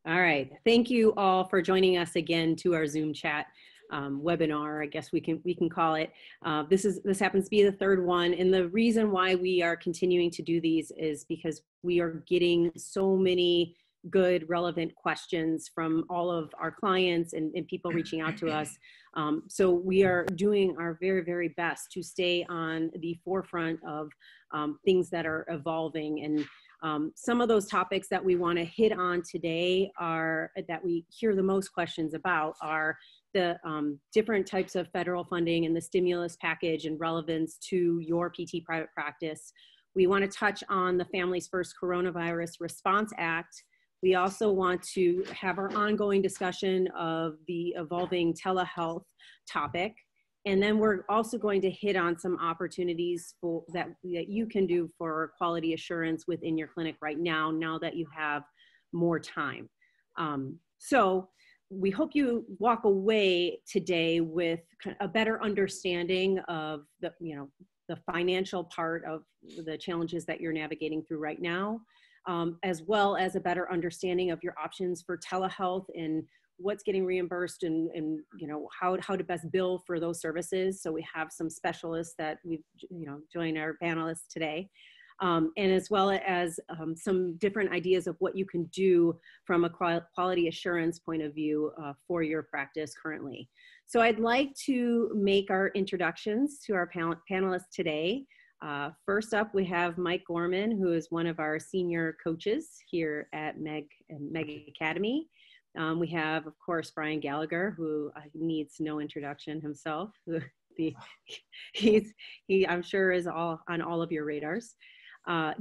All right. Thank you all for joining us again to our Zoom chat webinar, I guess we can call it. This happens to be the third one, and the reason why we are continuing to do these is because we are getting so many good, relevant questions from all of our clients and people reaching out to us. So we are doing our very, very best to stay on the forefront of things that are evolving. And some of those topics that we want to hit on today are that we hear the most questions about are the different types of federal funding and the stimulus package and relevance to your PT private practice. We want to touch on the Families First Coronavirus Response Act. We also want to have our ongoing discussion of the evolving telehealth topic. And then we're also going to hit on some opportunities that you can do for quality assurance within your clinic right now that you have more time. So we hope you walk away today with a better understanding of the financial part of the challenges that you're navigating through right now, as well as a better understanding of your options for telehealth and what's getting reimbursed and how to best bill for those services. So we have some specialists that we've joined our panelists today, and as well as some different ideas of what you can do from a quality assurance point of view for your practice currently. So I'd like to make our introductions to our panelists today. First up, we have Mike Gorman, who is one of our senior coaches here at Meg Academy. We have, of course, Brian Gallagher, who needs no introduction himself. I'm sure is on all of your radars.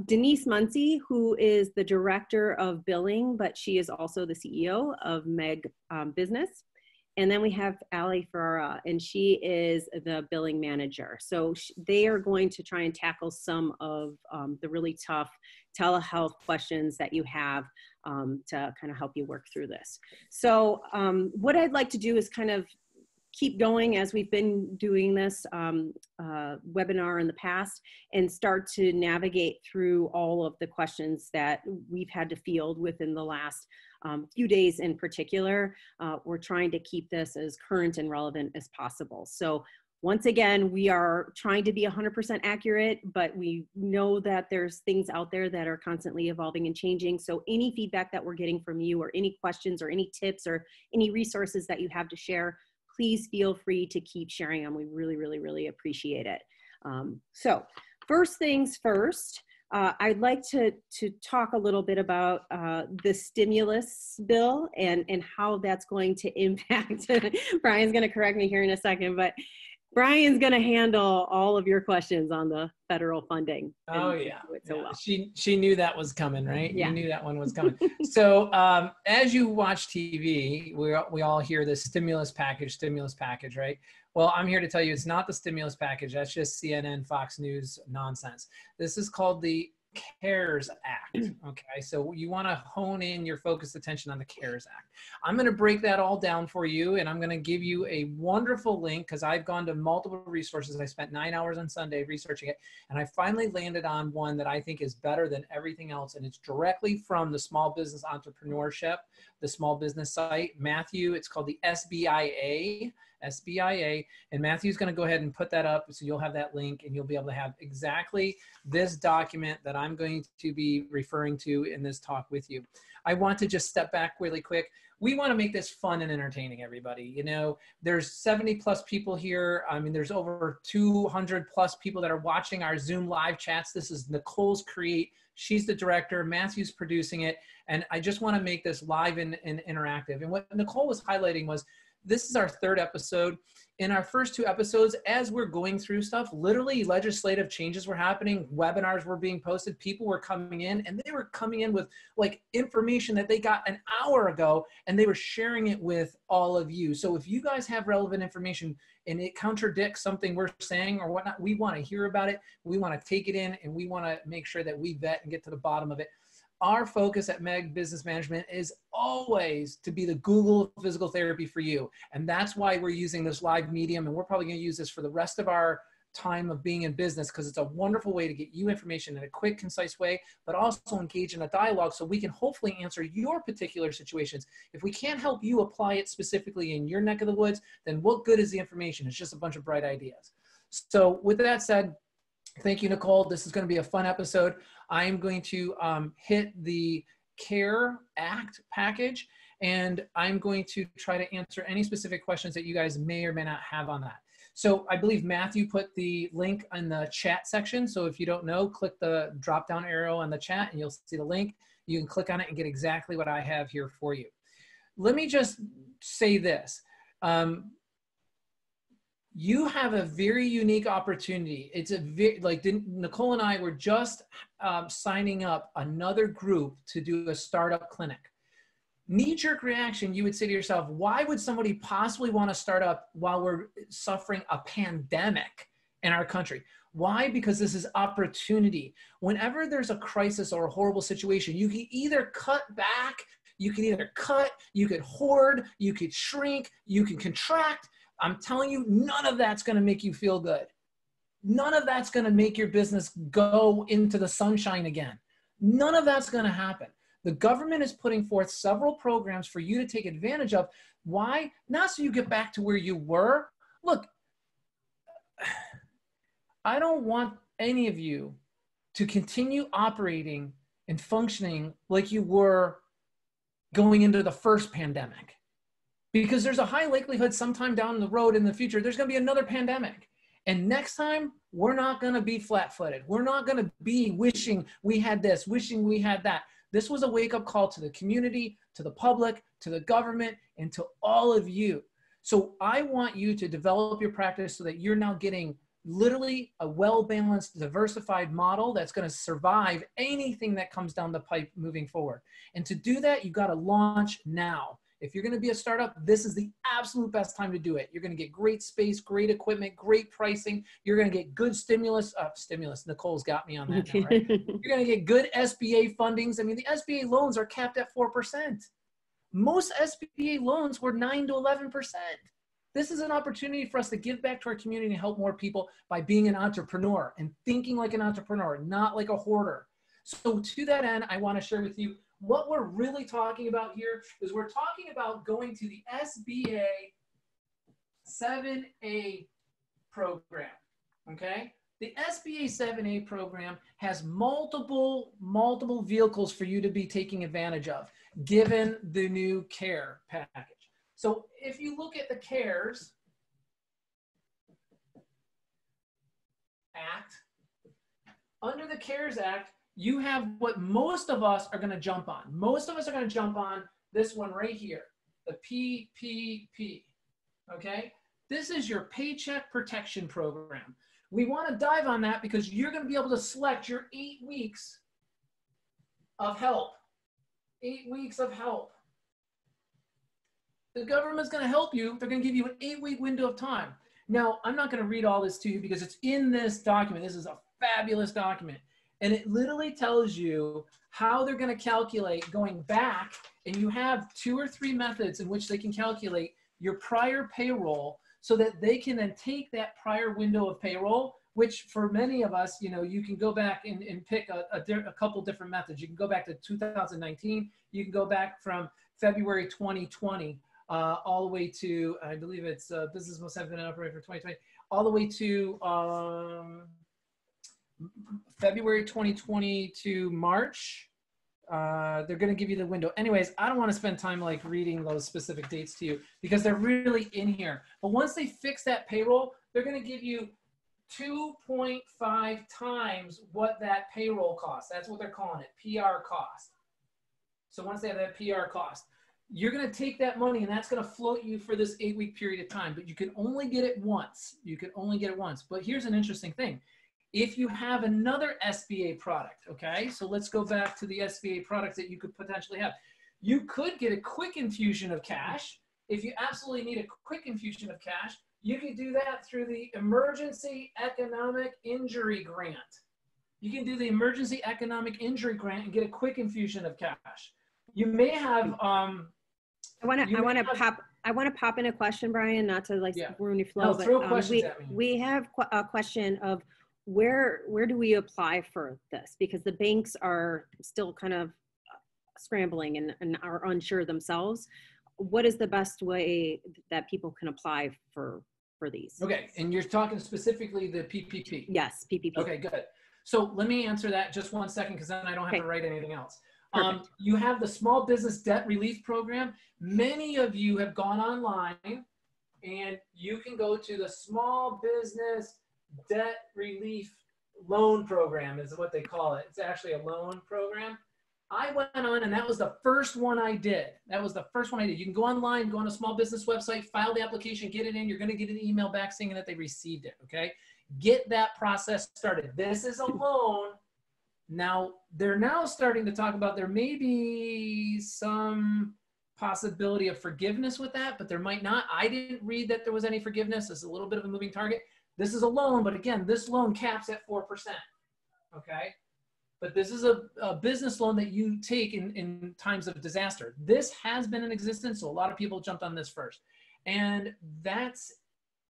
Denise Muncy, who is the Director of Billing, but she is also the CEO of Meg Business. And then we have Ali Ferrara, and she is the billing manager. So they are going to try and tackle some of the really tough telehealth questions that you have to kind of help you work through this. So what I'd like to do is kind of keep going as we've been doing this webinar in the past and start to navigate through all of the questions that we've had to field within the last few days in particular. We're trying to keep this as current and relevant as possible. So once again, we are trying to be 100% accurate, but we know that there's things out there that are constantly evolving and changing. So any feedback that we're getting from you or any questions or any tips or any resources that you have to share, please feel free to keep sharing them. We really, really, really appreciate it. So first things first, I'd like to talk a little bit about the stimulus bill and how that's going to impact. Brian's going to correct me here in a second, but Brian's going to handle all of your questions on the federal funding. Oh yeah, so well. She knew that was coming, right? Yeah. You knew that one was coming. So as you watch TV, we all hear this stimulus package, right? Well, I'm here to tell you it's not the stimulus package. That's just CNN, Fox News nonsense. This is called the CARES Act. Okay, so you want to hone in your focused attention on the CARES Act. I'm going to break that all down for you, and I'm going to give you a wonderful link because I've gone to multiple resources. I spent 9 hours on Sunday researching it, and I finally landed on one that I think is better than everything else, and it's directly from the Small Business Entrepreneurship, the small business site. Matthew, it's called the SBIA, and Matthew's going to go ahead and put that up so you'll have that link and you'll be able to have exactly this document that I'm going to be referring to in this talk with you. I want to just step back really quick. We want to make this fun and entertaining, everybody. You know, there's 70 plus people here. I mean, there's over 200 plus people that are watching our Zoom live chats. This is Nicole's Create. She's the director, Matthew's producing it. And I just want to make this live and interactive. And what Nicole was highlighting was, this is our third episode. In our first 2 episodes, as we're going through stuff, literally legislative changes were happening, webinars were being posted, people were coming in, and they were coming in with like information that they got an hour ago, and they were sharing it with all of you. So if you guys have relevant information and it contradicts something we're saying or whatnot, we want to hear about it, we want to take it in, and we want to make sure that we vet and get to the bottom of it. Our focus at Meg Business Management is always to be the Google physical therapy for you. And that's why we're using this live medium, and we're probably going to use this for the rest of our time of being in business, because it's a wonderful way to get you information in a quick, concise way, but also engage in a dialogue so we can hopefully answer your particular situations. If we can't help you apply it specifically in your neck of the woods, then what good is the information? It's just a bunch of bright ideas. So with that said, thank you, Nicole. This is going to be a fun episode. I'm going to hit the CARE Act package, and I'm going to try to answer any specific questions that you guys may or may not have on that. So I believe Matthew put the link in the chat section. So if you don't know, click the drop down arrow on the chat and you'll see the link. You can click on it and get exactly what I have here for you. Let me just say this. You have a very unique opportunity. It's like Nicole and I were just signing up another group to do a startup clinic. Knee-jerk reaction, you would say to yourself, why would somebody possibly want to start up while we're suffering a pandemic in our country? Why? Because this is opportunity. Whenever there's a crisis or a horrible situation, you can either cut back, you can either cut, you could hoard, you could shrink, you can contract. I'm telling you, none of that's going to make you feel good. None of that's going to make your business go into the sunshine again. None of that's going to happen. The government is putting forth several programs for you to take advantage of. Why? Not so you get back to where you were. Look, I don't want any of you to continue operating and functioning like you were going into the first pandemic, because there's a high likelihood sometime down the road in the future, there's going to be another pandemic. And next time, we're not going to be flat-footed. We're not going to be wishing we had this, wishing we had that. This was a wake-up call to the community, to the public, to the government, and to all of you. So I want you to develop your practice so that you're now getting literally a well-balanced, diversified model that's going to survive anything that comes down the pipe moving forward. And to do that, you've got to launch now. If you're going to be a startup, this is the absolute best time to do it. You're going to get great space, great equipment, great pricing. You're going to get good stimulus. Nicole's got me on that now, right? You're going to get good SBA fundings. I mean, the SBA loans are capped at 4%. Most SBA loans were 9 to 11%. This is an opportunity for us to give back to our community and help more people by being an entrepreneur and thinking like an entrepreneur, not like a hoarder. So to that end, I want to share with you what we're really talking about here is we're talking about going to the SBA 7A program, okay? The SBA 7A program has multiple vehicles for you to be taking advantage of, given the new CARE package. So if you look at the CARES Act, under the CARES Act, you have what most of us are going to jump on. Most of us are going to jump on this one right here, the PPP, okay? This is your Paycheck Protection Program. We want to dive on that because you're going to be able to select your 8 weeks of help. 8 weeks of help. The government's going to help you. They're going to give you an 8-week window of time. Now, I'm not going to read all this to you because it's in this document. This is a fabulous document. And it literally tells you how they're going to calculate going back. And you have 2 or 3 methods in which they can calculate your prior payroll so that they can then take that prior window of payroll, which for many of us, you know, you can go back and pick a couple different methods. You can go back to 2019. You can go back from February 2020 all the way to, I believe it's business must have been operating for 2020, all the way to February 2020 to March. They're going to give you the window. Anyways, I don't want to spend time like reading those specific dates to you because they're really in here. But once they fix that payroll, they're going to give you 2.5 times what that payroll costs. That's what they're calling it, PR cost. So once they have that PR cost, you're going to take that money and that's going to float you for this 8-week period of time. But you can only get it once. You can only get it once. But here's an interesting thing. If you have another SBA product, okay, so let's go back to the SBA products that you could potentially have. You could get a quick infusion of cash. If you absolutely need a quick infusion of cash, you can do that through the Emergency Economic Injury Grant. You can do the Emergency Economic Injury Grant and get a quick infusion of cash. You may have. I want to I want to pop in a question, Brian, not to like ruin your flow, No, throw but questions at me. we have a question of where do we apply for this? Because the banks are still kind of scrambling and are unsure themselves. What is the best way that people can apply for these? Okay, and you're talking specifically the PPP. Yes, PPP. Okay, good. So let me answer that just 1 second, because then I don't have to write anything else. You have the Small Business Debt Relief Program. Many of you have gone online, and you can go to the Small Business Debt Relief Loan Program is what they call it. It's actually a loan program. I went on, and that was the first one I did. That was the first one I did. You can go online, go on a small business website, file the application, get it in. You're going to get an email back saying that they received it, okay? Get that process started. This is a loan. Now, they're now starting to talk about there may be some possibility of forgiveness with that, but there might not. I didn't read that there was any forgiveness. It's a little bit of a moving target. This is a loan, but again, this loan caps at 4%, okay? But this is a business loan that you take in times of disaster. This has been in existence, so a lot of people jumped on this first. And that's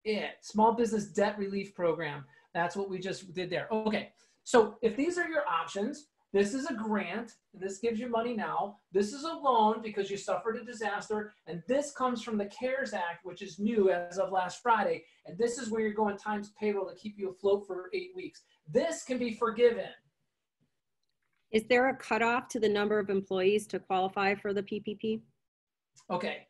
it. Small Business Debt Relief Program. That's what we just did there. Okay, so if these are your options, this is a grant. This gives you money now. This is a loan because you suffered a disaster. And this comes from the CARES Act, which is new as of last Friday. And this is where you're going times payroll to keep you afloat for 8 weeks. This can be forgiven. Is there a cutoff to the number of employees to qualify for the PPP? Okay,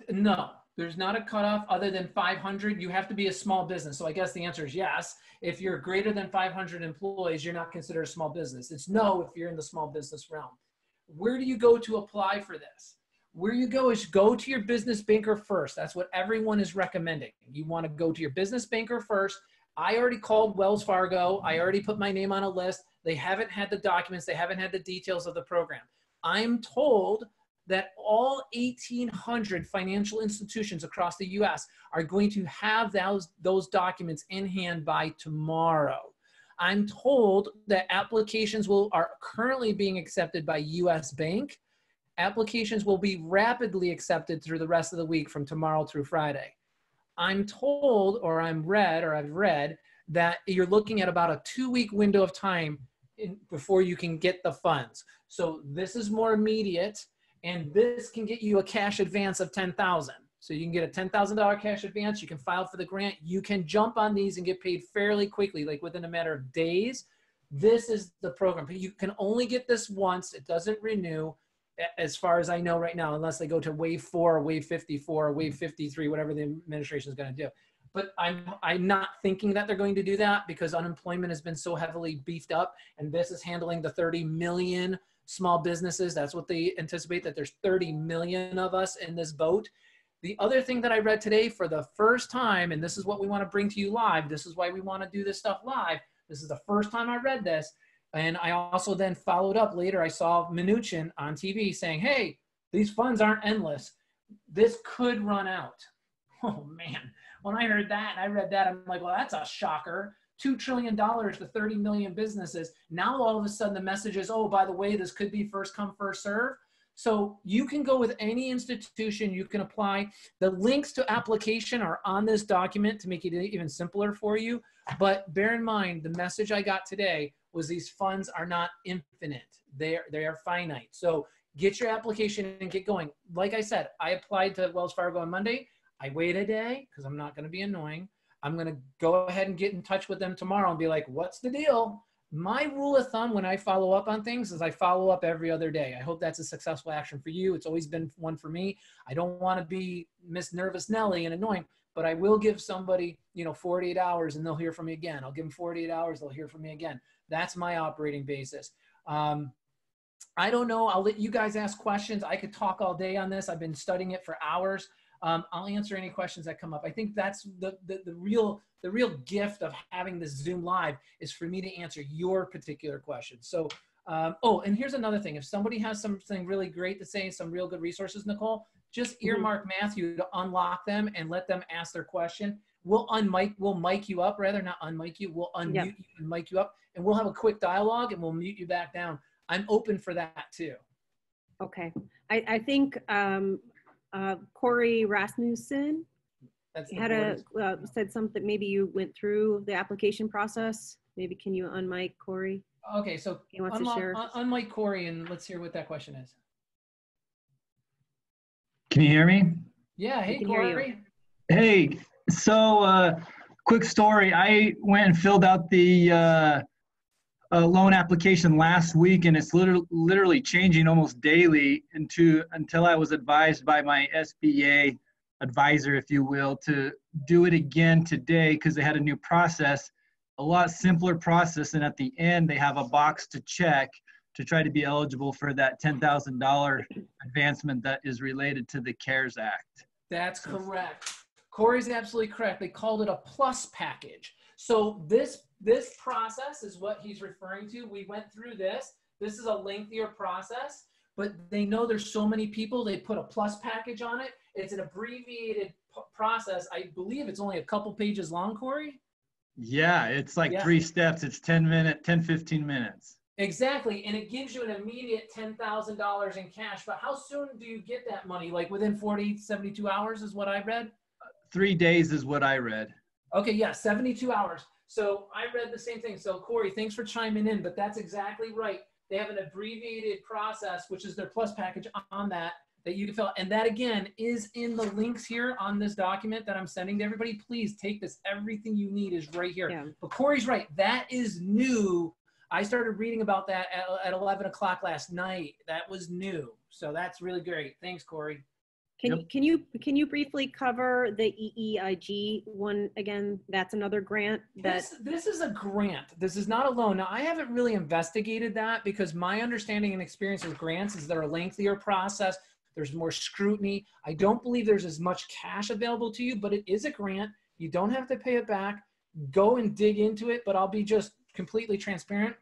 no, there's not a cutoff other than 500. You have to be a small business. So I guess the answer is yes. If you're greater than 500 employees, you're not considered a small business. It's no if you're in the small business realm. Where do you go to apply for this? Where you go is go to your business banker first. That's what everyone is recommending. You want to go to your business banker first. I already called Wells Fargo. I already put my name on a list. They haven't had the documents. They haven't had the details of the program. I'm told that all 1,800 financial institutions across the U.S. are going to have those documents in hand by tomorrow. I'm told that applications are currently being accepted by U.S. Bank. Applications will be rapidly accepted through the rest of the week from tomorrow through Friday. I'm told, or I've read, that you're looking at about a 2-week window of time before you can get the funds. So this is more immediate, and this can get you a cash advance of $10,000. So you can get a $10,000 cash advance. You can file for the grant. You can jump on these and get paid fairly quickly, like within a matter of days. This is the program. You can only get this once. It doesn't renew, as far as I know right now, unless they go to wave 4 or wave 54 or wave 53, whatever the administration is going to do. But I'm not thinking that they're going to do that because unemployment has been so heavily beefed up, and this is handling the 30 million small businesses. That's what they anticipate, that there's 30 million of us in this boat. The other thing that I read today for the first time, and this is what we want to bring to you live, this is why we want to do this stuff live. This is the first time I read this. And I also then followed up later. I saw Mnuchin on TV saying, hey, these funds aren't endless. This could run out. Oh, man. When I heard that and I read that, I'm like, well, that's a shocker. $2 trillion to 30 million businesses. Now, all of a sudden, the message is, oh, by the way, this could be first come, first serve. So you can go with any institution. You can apply. The links to application are on this document to make it even simpler for you. But bear in mind, the message I got today was these funds are not infinite. They are finite. So get your application and get going. Like I said, I applied to Wells Fargo on Monday. I wait a day because I'm not going to be annoying. I'm going to go ahead and get in touch with them tomorrow and be like, what's the deal? My rule of thumb when I follow up on things is I follow up every other day. I hope that's a successful action for you. It's always been one for me. I don't want to be Miss Nervous Nelly and annoying, but I will give somebody, 48 hours and they'll hear from me again. I'll give them 48 hours. They'll hear from me again. That's my operating basis. I don't know. I'll let you guys ask questions. I could talk all day on this. I've been studying it for hours. I'll answer any questions that come up. I think that's the real gift of having this Zoom live is for me to answer your particular question. So, and here's another thing. If somebody has something really great to say, some real good resources, Nicole, just earmark Matthew to unlock them and let them ask their question. We'll mic you up, rather not unmic you. We'll unmute you and mic you up, and we'll have a quick dialogue and we'll mute you back down. I'm open for that too. Okay. I think Corey Rasmussen That's the had board's- said something. Maybe you went through the application process. Maybe can you unmic Corey? Okay, so He wants to share. unmic Corey and let's hear what that question is. Can you hear me? Yeah, hey can hear you. Corey. Hey, so quick story. I went and filled out the loan application last week, and it's literally changing almost daily until I was advised by my SBA advisor, if you will, to do it again today because they had a new process, a lot simpler process, and at the end they have a box to check to try to be eligible for that $10,000 advancement that is related to the CARES Act. That's correct. Corey's absolutely correct. They called it a plus package. So this process is what he's referring to. We went through this. This is a lengthier process, but they know there's so many people, they put a plus package on it. It's an abbreviated process. I believe it's only a couple pages long, Corey? Yeah, it's like 3 steps. It's 15 minutes. Exactly, and it gives you an immediate $10,000 in cash. But how soon do you get that money? Like within 40, 72 hours is what I read? 3 days is what I read. Okay, yeah, 72 hours. So I read the same thing. So Corey, thanks for chiming in, but that's exactly right. They have an abbreviated process, which is their plus package on that you can fill out. And that again is in the links here on this document that I'm sending to everybody. Please take this. Everything you need is right here. Yeah. But Corey's right. That is new. I started reading about that at 11 o'clock last night. That was new. So that's really great. Thanks, Corey. Can you briefly cover the EEIG one again? That's another grant. This is a grant. This is not a loan. Now, I haven't really investigated that because my understanding and experience with grants is they're a lengthier process. There's more scrutiny. I don't believe there's as much cash available to you, but it is a grant. You don't have to pay it back. Go and dig into it, but I'll be just completely transparent.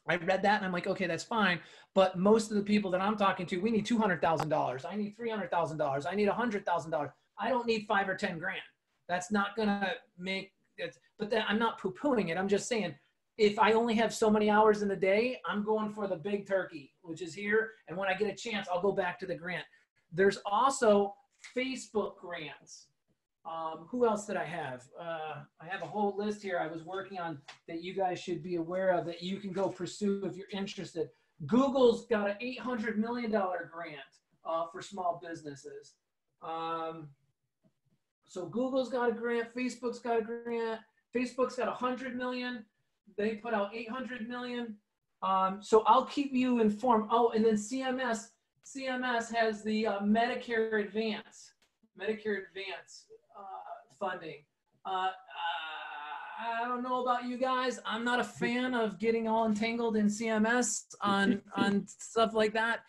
I read that and I'm like, okay, that's fine. But most of the people that I'm talking to, we need $200,000. I need $300,000. I need $100,000. I don't need 5 or 10 grand. That's not going to make it. But then I'm not poo-pooing it. I'm just saying, if I only have so many hours in the day, I'm going for the big turkey, which is here. And when I get a chance, I'll go back to the grant. There's also Facebook grants. Who else did I have? I have a whole list here I was working on that you guys should be aware of that you can go pursue if you're interested. Google's got an $800 million grant for small businesses. So Google's got a grant, Facebook's got a grant, Facebook's got 100 million. They put out 800 million. So I'll keep you informed. Oh, and then CMS has the Medicare Advance funding. I don't know about you guys. I'm not a fan of getting all entangled in CMS on stuff like that.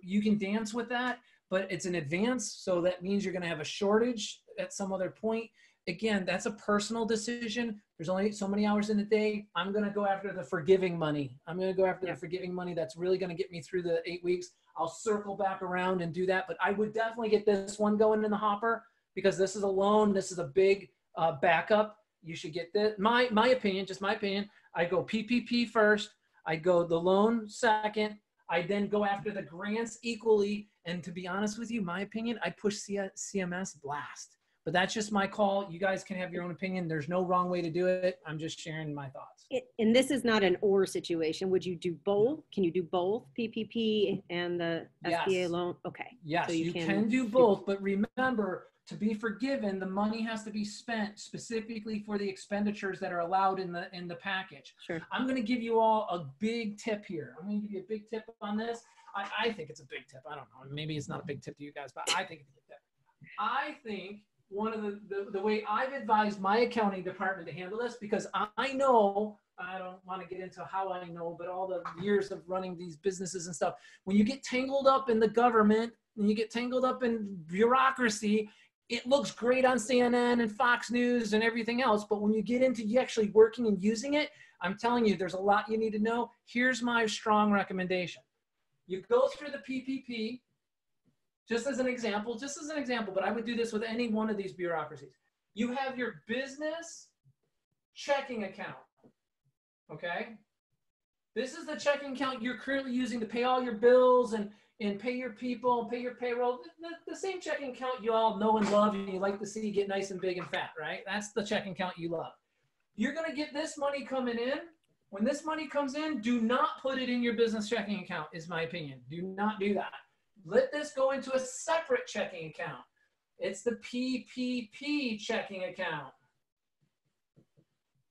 You can dance with that, but it's an advance. So that means you're going to have a shortage at some other point. Again, that's a personal decision. There's only so many hours in the day. I'm going to go after the forgiving money. The forgiving money that's really going to get me through the 8 weeks. I'll circle back around and do that. But I would definitely get this one going in the hopper because this is a loan. This is a big backup. You should get this. My opinion, just my opinion, I go PPP first. I go the loan second. I then go after the grants equally. And to be honest with you, my opinion, I push CMS blast. But that's just my call. You guys can have your own opinion. There's no wrong way to do it. I'm just sharing my thoughts. And this is not an or situation. Would you do both? Can you do both PPP and the SBA loan? Okay. Yes, so you can do both. But remember, to be forgiven, the money has to be spent specifically for the expenditures that are allowed in the package. Sure. I'm going to give you all a big tip here. I'm going to give you a big tip on this. I think it's a big tip. I don't know. Maybe it's not a big tip to you guys, but I think it's a big tip. I think one of the way I've advised my accounting department to handle this, because I know, I don't want to get into how I know, but all the years of running these businesses and stuff, when you get tangled up in the government and you get tangled up in bureaucracy, it looks great on CNN and Fox News and everything else. But when you get into actually working and using it, I'm telling you, there's a lot you need to know. Here's my strong recommendation. You go through the PPP, just as an example, but I would do this with any one of these bureaucracies. You have your business checking account, okay? This is the checking account you're currently using to pay all your bills and and pay your people, pay your payroll, the same checking account you all know and love and you like to see get nice and big and fat, right? That's the checking account you love. You're going to get this money coming in. When this money comes in, do not put it in your business checking account, is my opinion. Do not do that. Let this go into a separate checking account. It's the PPP checking account.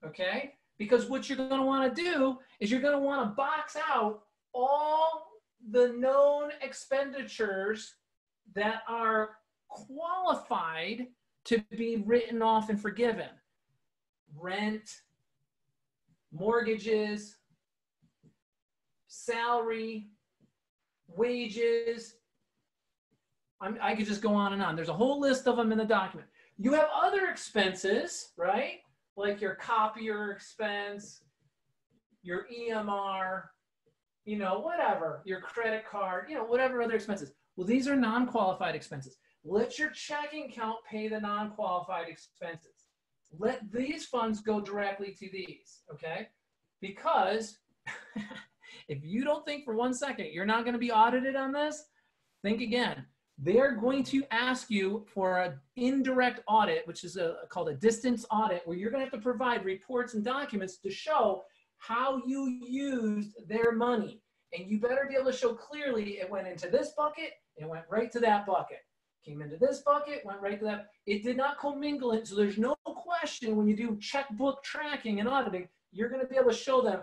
Okay? Because what you're going to want to do is you're going to want to box out all the known expenditures that are qualified to be written off and forgiven. Rent, mortgages, salary, wages. I could just go on and on. There's a whole list of them in the document. You have other expenses, right? Like your copier expense, your EMR, you know, whatever, your credit card, you know, whatever other expenses. Well, these are non-qualified expenses. Let your checking account pay the non-qualified expenses. Let these funds go directly to these, okay? Because if you don't think for 1 second you're not going to be audited on this, think again. They're going to ask you for an indirect audit, which is called a distance audit, where you're going to have to provide reports and documents to show how you used their money. And you better be able to show clearly it went into this bucket, it went right to that bucket. Came into this bucket, went right to that. It did not commingle it, so there's no question when you do checkbook tracking and auditing, you're going to be able to show them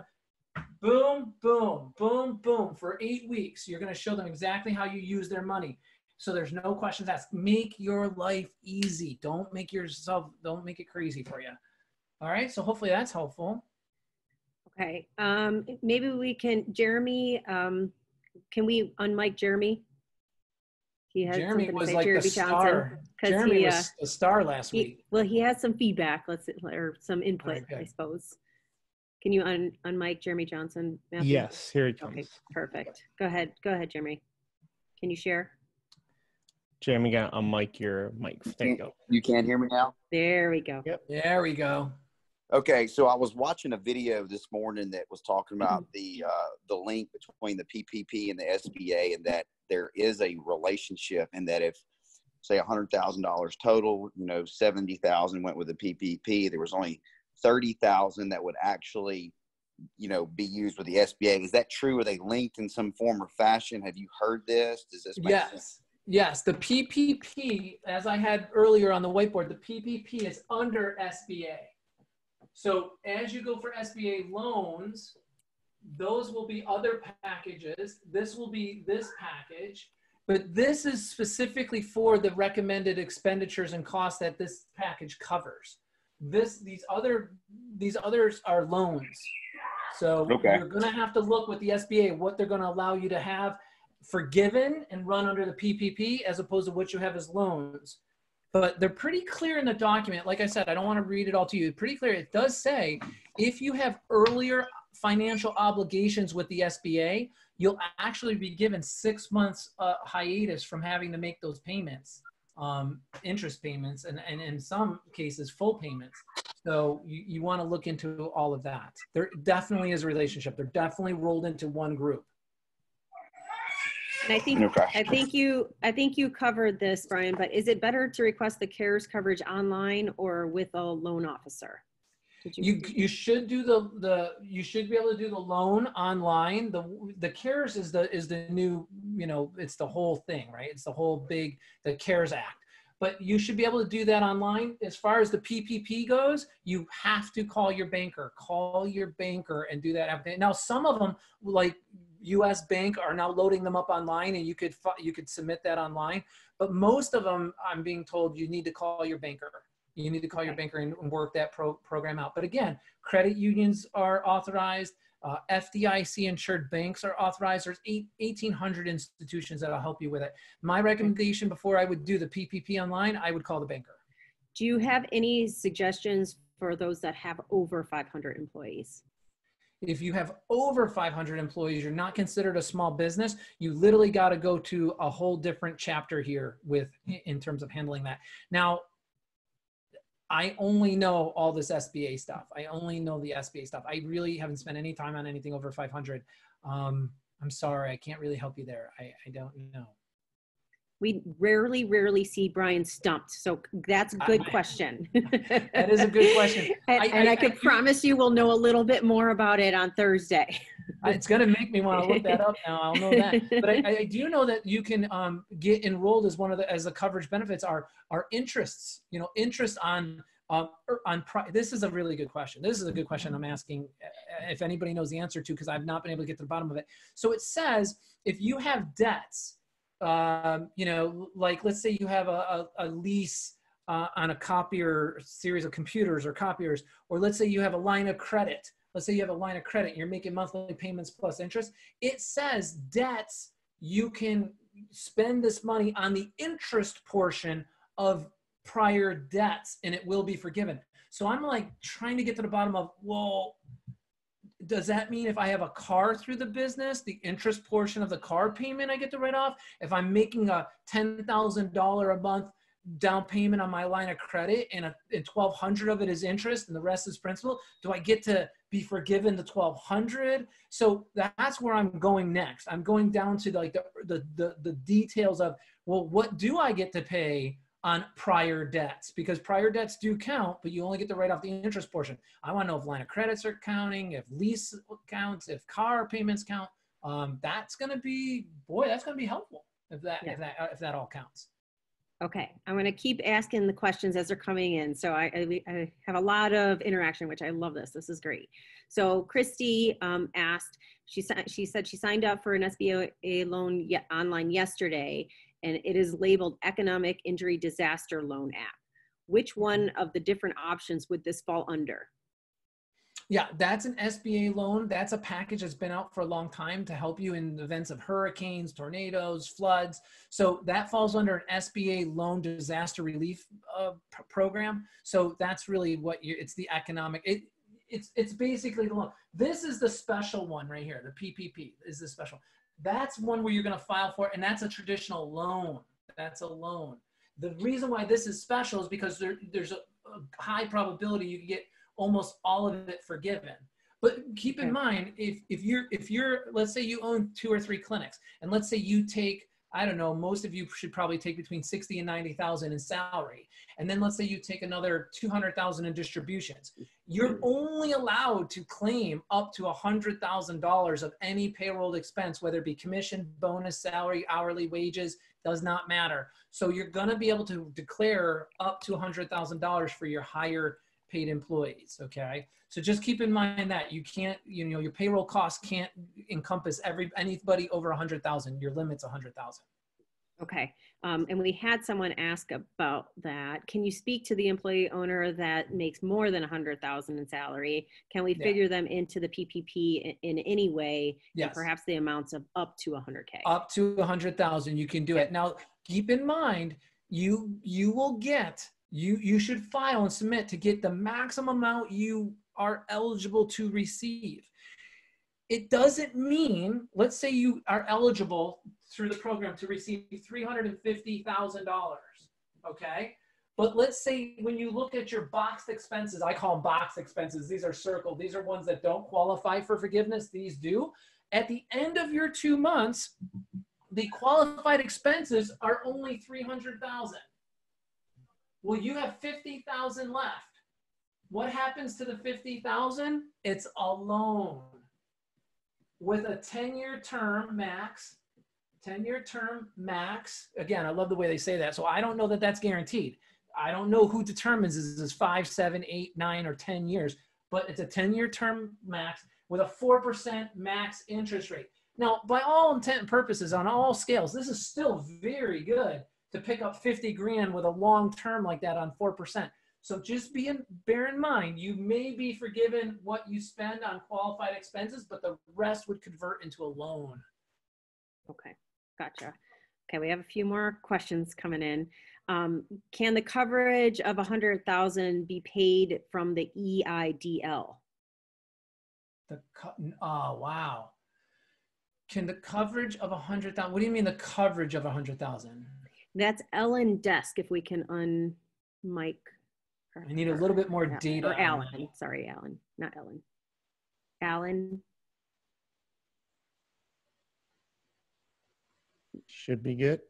boom, boom, boom, boom for 8 weeks. You're going to show them exactly how you use their money. So there's no questions asked. Make your life easy. Don't make it crazy for you. All right, so hopefully that's helpful. Okay, maybe we can, Jeremy, can we unmic Jeremy? He had Jeremy was say, like Jeremy the star. Jeremy was a star last week. Well, he had some feedback, or some input, Okay. I suppose. Can you unmic Jeremy Johnson, Matthew? Yes, here he comes. Okay, perfect. Go ahead, Jeremy. Can you share? Jeremy, got to unmic your mic. There you go. You can't hear me now? There we go. Yep. There we go. Okay, so I was watching a video this morning that was talking about the link between the PPP and the SBA, and that there is a relationship, and that if, say, $100,000 total, you know, 70,000 went with the PPP, there was only 30,000 that would actually, you know, be used with the SBA. Is that true? Are they linked in some form or fashion? Have you heard this? Does this make sense? Yes, the PPP, as I had earlier on the whiteboard, the PPP is under SBA. So as you go for SBA loans, those will be other packages. This will be this package, but this is specifically for the recommended expenditures and costs that this package covers. These others are loans. So Okay. You're gonna have to look with the SBA what they're gonna allow you to have forgiven and run under the PPP as opposed to what you have as loans. But they're pretty clear in the document. Like I said, I don't want to read it all to you. Pretty clear. It does say if you have earlier financial obligations with the SBA, you'll actually be given 6 months hiatus from having to make those payments, interest payments, and in some cases, full payments. So you want to look into all of that. There definitely is a relationship. They're definitely rolled into one group. And I think you covered this, Brian, but is it better to request the CARES coverage online or with a loan officer? You should do you should be able to do the loan online. The CARES is the new, you know, it's the whole thing, right? It's the whole the CARES Act. But you should be able to do that online. As far as the PPP goes, you have to call your banker. Call your banker and do that. Now, some of them, like US Bank, are now loading them up online, and you could submit that online. But most of them, I'm being told, you need to call your banker. You need to call your banker and work that program out. But again, credit unions are authorized. FDIC insured banks are authorized. There's 1,800 institutions that'll help you with it. My recommendation before I would do the PPP online, I would call the banker. Do you have any suggestions for those that have over 500 employees? If you have over 500 employees, you're not considered a small business. You literally got to go to a whole different chapter here in terms of handling that. Now, I only know all this SBA stuff. I only know the SBA stuff. I really haven't spent any time on anything over 500. I'm sorry, I can't really help you there. I don't know. We rarely see Brian stumped. So that's a good question. That is a good question. And I can promise you we'll know a little bit more about it on Thursday. It's going to make me want to look that up now. I'll know that. But I do know that you can get enrolled as as the coverage benefits are interests, interest on this is a really good question. This is a good question I'm asking if anybody knows the answer to, because I've not been able to get to the bottom of it. So it says, if you have debts, like let's say you have a lease on a copier, series of computers or copiers, or let's say you have a line of credit. Let's say you have a line of credit and you're making monthly payments plus interest. It says debts, you can spend this money on the interest portion of prior debts and it will be forgiven. So I'm like trying to get to the bottom of, well, does that mean if I have a car through the business, the interest portion of the car payment I get to write off? If I'm making a $10,000 a month down payment on my line of credit and $1,200 of it is interest and the rest is principal, do I get to be forgiven the $1,200? So that's where I'm going next. I'm going down to like the details of, well, what do I get to pay on prior debts? Because prior debts do count, but you only get to write off the interest portion. I want to know if line of credits are counting, if lease counts, if car payments count. That's going to be, that's going to be helpful if that all counts. Okay, I'm going to keep asking the questions as they're coming in. So I have a lot of interaction, which I love this. This is great. So Christy asked, she said she signed up for an Sba loan online yesterday, and it is labeled Economic Injury Disaster Loan app. Which one of the different options would this fall under? Yeah, that's an SBA loan. That's a package that's been out for a long time to help you in events of hurricanes, tornadoes, floods. So that falls under an SBA loan disaster relief program. So that's really what it's the economic, it's basically the loan. This is the special one right here. The PPP is the special. That's one where you're going to file for it, and that's a traditional loan. That's a loan. The reason why this is special is because there's a high probability you can get almost all of it forgiven. But keep in mind, if you're, let's say you own 2 or 3 clinics, and let's say you take, I don't know, most of you should probably take between 60 and 90,000 in salary. And then let's say you take another 200,000 in distributions. You're only allowed to claim up to $100,000 of any payroll expense, whether it be commission, bonus, salary, hourly wages, does not matter. So you're gonna be able to declare up to $100,000 for your higher paid employees, okay? So just keep in mind that you can't, your payroll costs can't encompass anybody over 100,000. Your limit's 100,000. Okay, and we had someone ask about that. Can you speak to the employee owner that makes more than 100,000 in salary? Can we figure them into the PPP in any way? Yes. And perhaps the amounts of up to 100K. Up to 100,000, you can do it. Now, keep in mind, you will get. You should file and submit to get the maximum amount you are eligible to receive. It doesn't mean, let's say you are eligible through the program to receive $350,000, okay? But let's say when you look at your boxed expenses, I call them box expenses. These are circled. These are ones that don't qualify for forgiveness. These do. At the end of your 2 months, the qualified expenses are only $300,000. Well, you have 50,000 left. What happens to the 50,000? It's a loan with a 10-year term max. 10-year term max. Again, I love the way they say that. So I don't know that that's guaranteed. I don't know who determines is this 5, 7, 8, 9, or 10 years, but it's a 10-year term max with a 4% max interest rate. Now, by all intent and purposes, on all scales, this is still very good to pick up 50 grand with a long term like that on 4%. So just bear in mind, you may be forgiven what you spend on qualified expenses, but the rest would convert into a loan. Okay, gotcha. Okay, we have a few more questions coming in. Can the coverage of 100,000 be paid from the EIDL? Oh, wow. Can the coverage of 100,000, what do you mean the coverage of 100,000? That's Ellen Desk, if we can unmic her. I need a little bit more data. Or Alan, sorry, Alan, not Ellen. Alan. Should be good.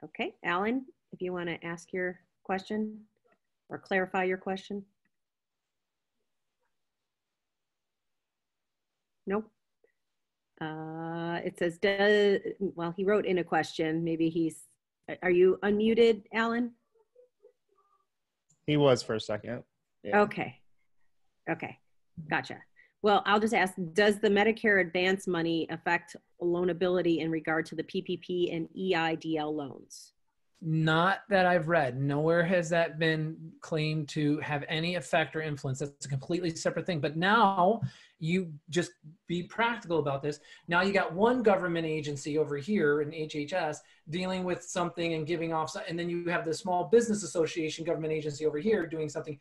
Okay, Alan, if you want to ask your question or clarify your question. Nope. It says, well, he wrote in a question. Maybe are you unmuted, Alan? He was for a second. Yeah. Okay. Okay. Gotcha. Well, I'll just ask, does the Medicare advance money affect loanability in regard to the PPP and EIDL loans? Not that I've read. Nowhere has that been claimed to have any effect or influence. That's a completely separate thing. But now you just be practical about this. Now you got one government agency over here in HHS dealing with something and giving off, and then you have the Small Business Association government agency over here doing something.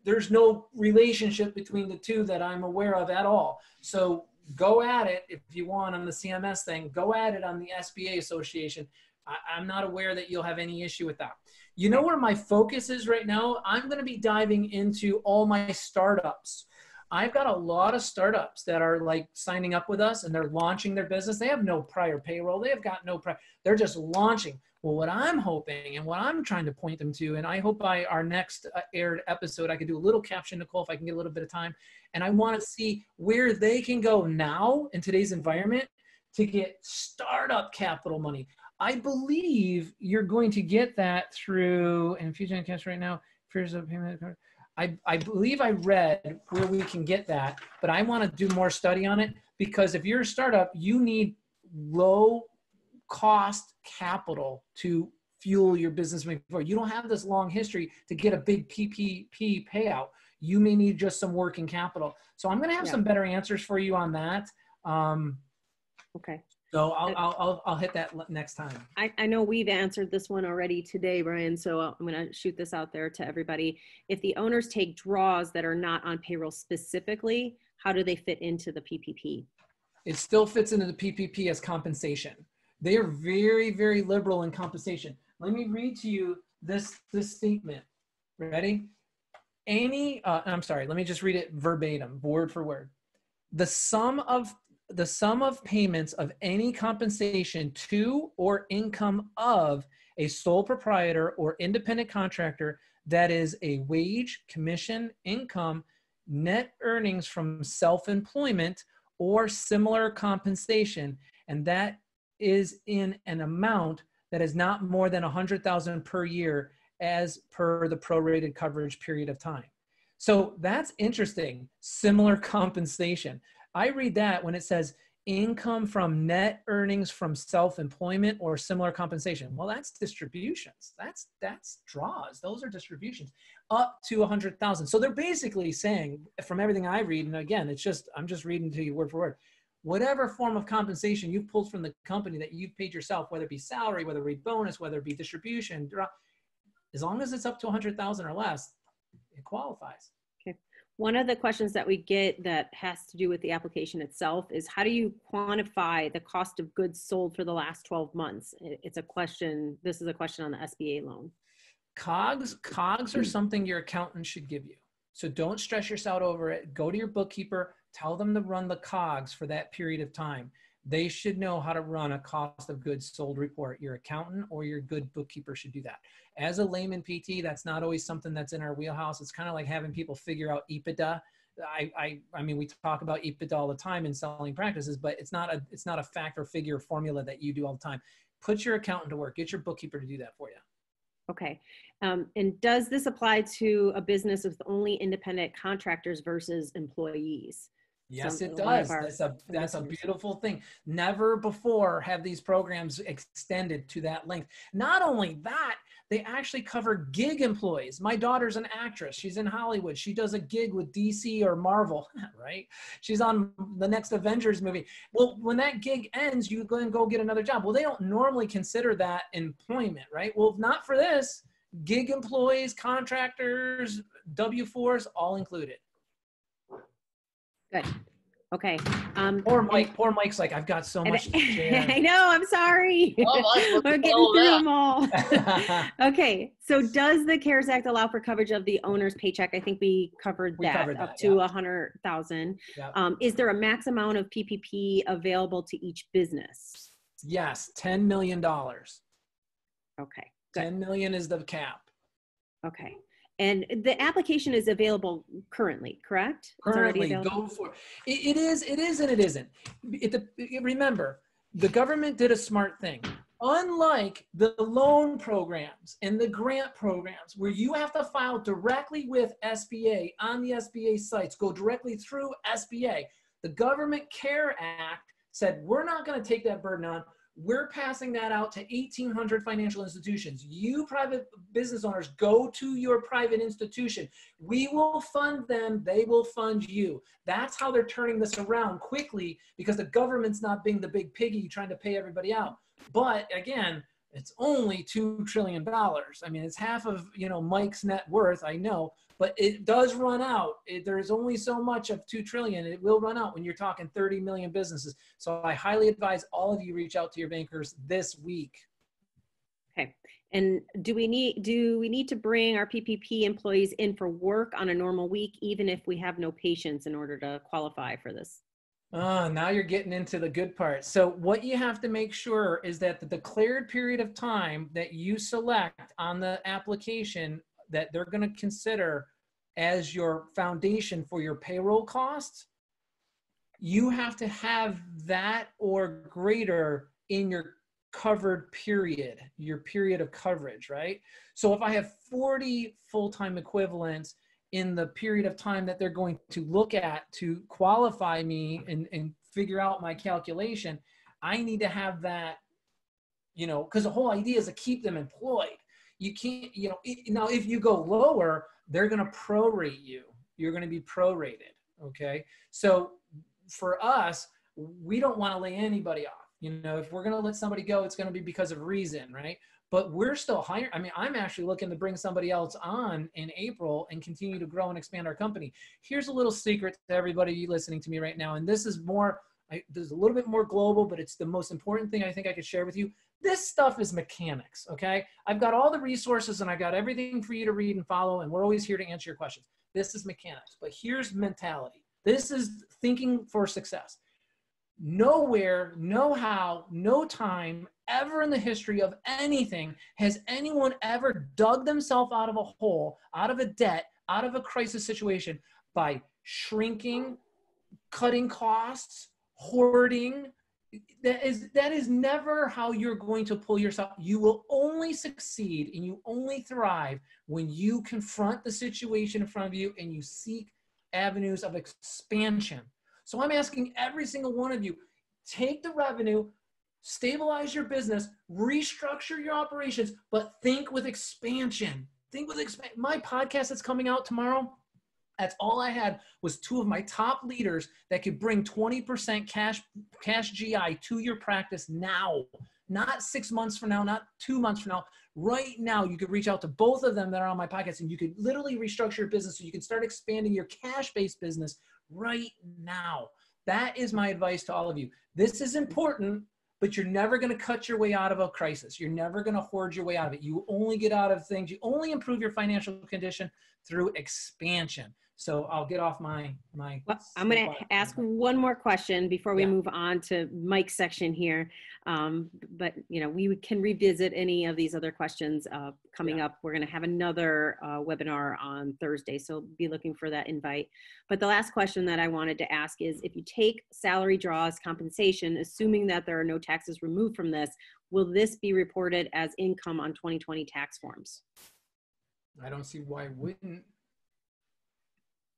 There's no relationship between the two that I'm aware of at all. So go at it if you want on the CMS thing. Go at it on the SBA Association. I'm not aware that you'll have any issue with that. You know where my focus is right now? I'm going to be diving into all my startups. I've got a lot of startups that are like signing up with us and they're launching their business. They have no prior payroll. They have got no prior, they're just launching. Well, what I'm hoping and what I'm trying to point them to, and I hope by our next aired episode, I could do a little caption, Nicole, if I can get a little bit of time. And I want to see where they can go now in today's environment to get startup capital money. I believe you're going to get that through Infusion Cash right now. Fears of payment. I believe I read where we can get that, but I want to do more study on it because if you're a startup, you need low cost capital to fuel your business moving forward. You don't have this long history to get a big PPP payout. You may need just some working capital. So I'm going to have some better answers for you on that. Okay. So I'll hit that next time. I know we've answered this one already today, Brian, so I'm going to shoot this out there to everybody. If the owners take draws that are not on payroll specifically, how do they fit into the PPP? It still fits into the PPP as compensation. They are very, very liberal in compensation. Let me read to you this statement. Ready? I'm sorry, let me just read it verbatim, word for word. The sum of payments of any compensation to or income of a sole proprietor or independent contractor that is a wage, commission, income, net earnings from self-employment or similar compensation, and that is in an amount that is not more than $100,000 per year as per the prorated coverage period of time. So that's interesting, similar compensation. I read that when it says income from net earnings from self-employment or similar compensation. Well, that's distributions. That's draws. Those are distributions up to 100,000. So they're basically saying, from everything I read, and again, I'm just reading to you word for word, whatever form of compensation you've pulled from the company that you've paid yourself, whether it be salary, whether it be bonus, whether it be distribution, as long as it's up to 100,000 or less, it qualifies. Okay. One of the questions that we get that has to do with the application itself is how do you quantify the cost of goods sold for the last 12 months? It's a question. This is a question on the SBA loan. COGS are something your accountant should give you. So don't stress yourself over it. Go to your bookkeeper, tell them to run the COGS for that period of time. They should know how to run a cost of goods sold report. Your accountant or your good bookkeeper should do that. As a layman PT, that's not always something that's in our wheelhouse. It's kind of like having people figure out EBITDA. I mean, we talk about EBITDA all the time in selling practices, but it's not a fact or figure formula that you do all the time. Put your accountant to work. Get your bookkeeper to do that for you. Okay. And does this apply to a business with only independent contractors versus employees? Yes, it does. That's a beautiful thing. Never before have these programs extended to that length. Not only that, they actually cover gig employees. My daughter's an actress. She's in Hollywood. She does a gig with DC or Marvel, right? She's on the next Avengers movie. Well, when that gig ends, you go and go get another job. Well, they don't normally consider that employment, right? Well, not for this. Gig employees, contractors, W-4s, all included. Good. Okay. Poor Mike's like, I've got so much to share. I know, I'm sorry. We're getting through them all. Okay. So does the CARES Act allow for coverage of the owner's paycheck? I think we covered that up to 100,000. Yep. Is there a max amount of PPP available to each business? Yes, $10 million. Okay, good. 10 million is the cap. Okay. And the application is available currently, correct? It's already Currently, available? go for it. It is, and it isn't. Remember, the government did a smart thing. Unlike the loan programs and the grant programs where you have to file directly with SBA on the SBA sites, go directly through SBA, the Government Care Act said, we're not going to take that burden on. We're passing that out to 1,800 financial institutions. You private business owners, go to your private institution. We will fund them. They will fund you. That's how they're turning this around quickly, because the government's not being the big piggy trying to pay everybody out. But again, it's only $2 trillion. I mean, it's half of, Mike's net worth, I know, but it does run out. There's only so much of 2 trillion. It will run out when you're talking 30 million businesses. So I highly advise all of you reach out to your bankers this week. Okay. And do we need to bring our PPP employees in for work on a normal week, even if we have no patients, in order to qualify for this? Now you're getting into the good part. So what you have to make sure is that the declared period of time that you select on the application that they're going to consider as your foundation for your payroll costs, you have to have that or greater in your covered period, your period of coverage, right? So if I have 40 full-time equivalents in the period of time that they're going to look at to qualify me and figure out my calculation, I need to have that, because the whole idea is to keep them employed. You can't, now if you go lower, they're going to prorate you. You're going to be prorated, okay? So for us, we don't want to lay anybody off. If we're going to let somebody go, it's going to be because of reason, right? But we're still hiring. I mean, I'm actually looking to bring somebody else on in April and continue to grow and expand our company. Here's a little secret to everybody listening to me right now. And this is there's a little bit more global, but it's the most important thing I think I could share with you. This stuff is mechanics, okay? I've got all the resources and I got everything for you to read and follow, and we're always here to answer your questions. This is mechanics, but here's mentality. This is thinking for success. Nowhere, no how, no time ever in the history of anything has anyone ever dug themselves out of a hole, out of a debt, out of a crisis situation by shrinking, cutting costs, hoarding. That is never how you're going to pull yourself. You will only succeed and you only thrive when you confront the situation in front of you and you seek avenues of expansion. So I'm asking every single one of you, take the revenue, stabilize your business, restructure your operations, but think with expansion. Think with expansion. My podcast that's coming out tomorrow, that's all I had was 2 of my top leaders that could bring 20% cash GI to your practice now, not 6 months from now, not 2 months from now. Right now, you could reach out to both of them that are on my podcast, and you could literally restructure your business so you can start expanding your cash-based business right now. That is my advice to all of you. This is important, but you're never going to cut your way out of a crisis. You're never going to hoard your way out of it. You only get out of things. You only improve your financial condition through expansion. So I'll get off my well, I'm going to ask one more question before we move on to Mike's section here. But we can revisit any of these other questions coming up. We're going to have another webinar on Thursday, so be looking for that invite. But the last question that I wanted to ask is, if you take salary draws compensation, assuming that there are no taxes removed from this, will this be reported as income on 2020 tax forms? I don't see why it wouldn't.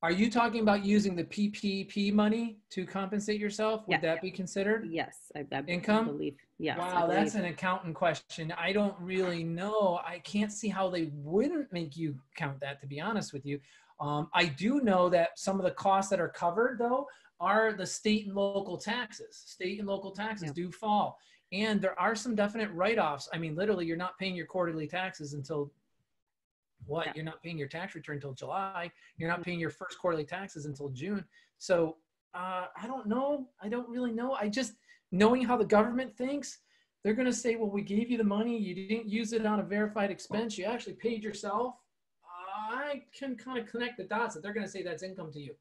Are you talking about using the PPP money to compensate yourself? Would that be considered? Yes, I income? believe. Yes. Wow, that's an accountant question. I don't really know. I can't see how they wouldn't make you count that, to be honest with you. I do know that some of the costs that are covered, though, are the state and local taxes. State and local taxes do fall. And there are some definite write-offs. I mean, literally, you're not paying your quarterly taxes until what? You're not paying your tax return until July. You're not paying your first quarterly taxes until June. So I don't know. I don't really know. I just, knowing how the government thinks, they're going to say, well, we gave you the money. You didn't use it on a verified expense. You actually paid yourself. I can kind of connect the dots that they're going to say that's income to you.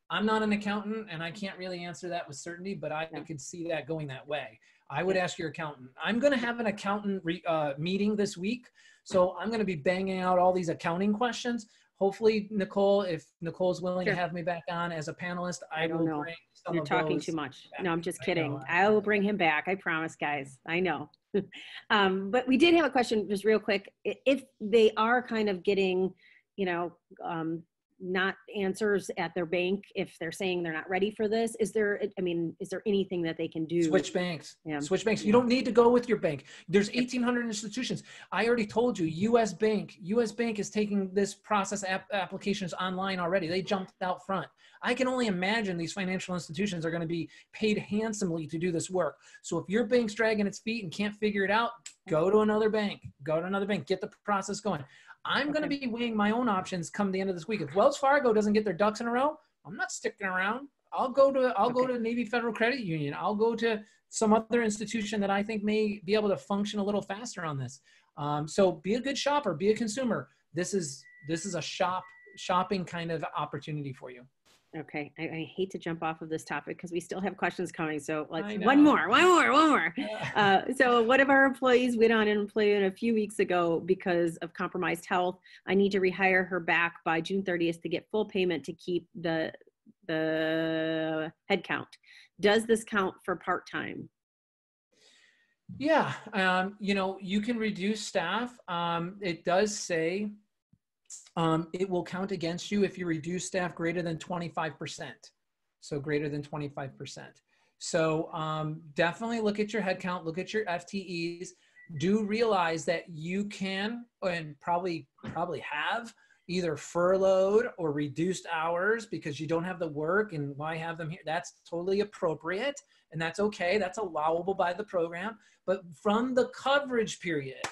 I'm not an accountant and I can't really answer that with certainty, but I could see that going that way. I would ask your accountant. I'm going to have an accountant meeting this week. So I'm going to be banging out all these accounting questions. Hopefully, Nicole, if Nicole's willing to have me back on as a panelist, I will bring some You're of talking those too much. back. No, I'm just kidding. I will bring him back. I promise, guys. I know. But we did have a question just real quick. If they are kind of getting, you know, not answers at their bank, if they're saying they're not ready for this, is there, I mean, is there anything that they can do? Switch banks. Yeah. Switch banks. You don't need to go with your bank. There's 1,800 institutions. I already told you, US Bank is taking this process applications online already. They jumped out front. I can only imagine these financial institutions are going to be paid handsomely to do this work. So if your bank's dragging its feet and can't figure it out, go to another bank. Go to another bank. Get the process going. I'm going to be weighing my own options come the end of this week. If Wells Fargo doesn't get their ducks in a row, I'm not sticking around. I'll go to Navy Federal Credit Union. I'll go to some other institution that I think may be able to function a little faster on this. So be a good shopper, be a consumer. This is a shopping kind of opportunity for you. Okay, I hate to jump off of this topic because we still have questions coming. So let's one more. So one of our employees went on unemployment a few weeks ago because of compromised health. I need to rehire her back by June 30th to get full payment to keep the head count. Does this count for part-time? Yeah, you know, you can reduce staff. It does say it will count against you if you reduce staff greater than 25%. So greater than 25%. So definitely look at your headcount, look at your FTEs. Do realize that you can, and probably have, either furloughed or reduced hours because you don't have the work, and why have them here? That's totally appropriate, and that's okay. That's allowable by the program. But from the coverage period,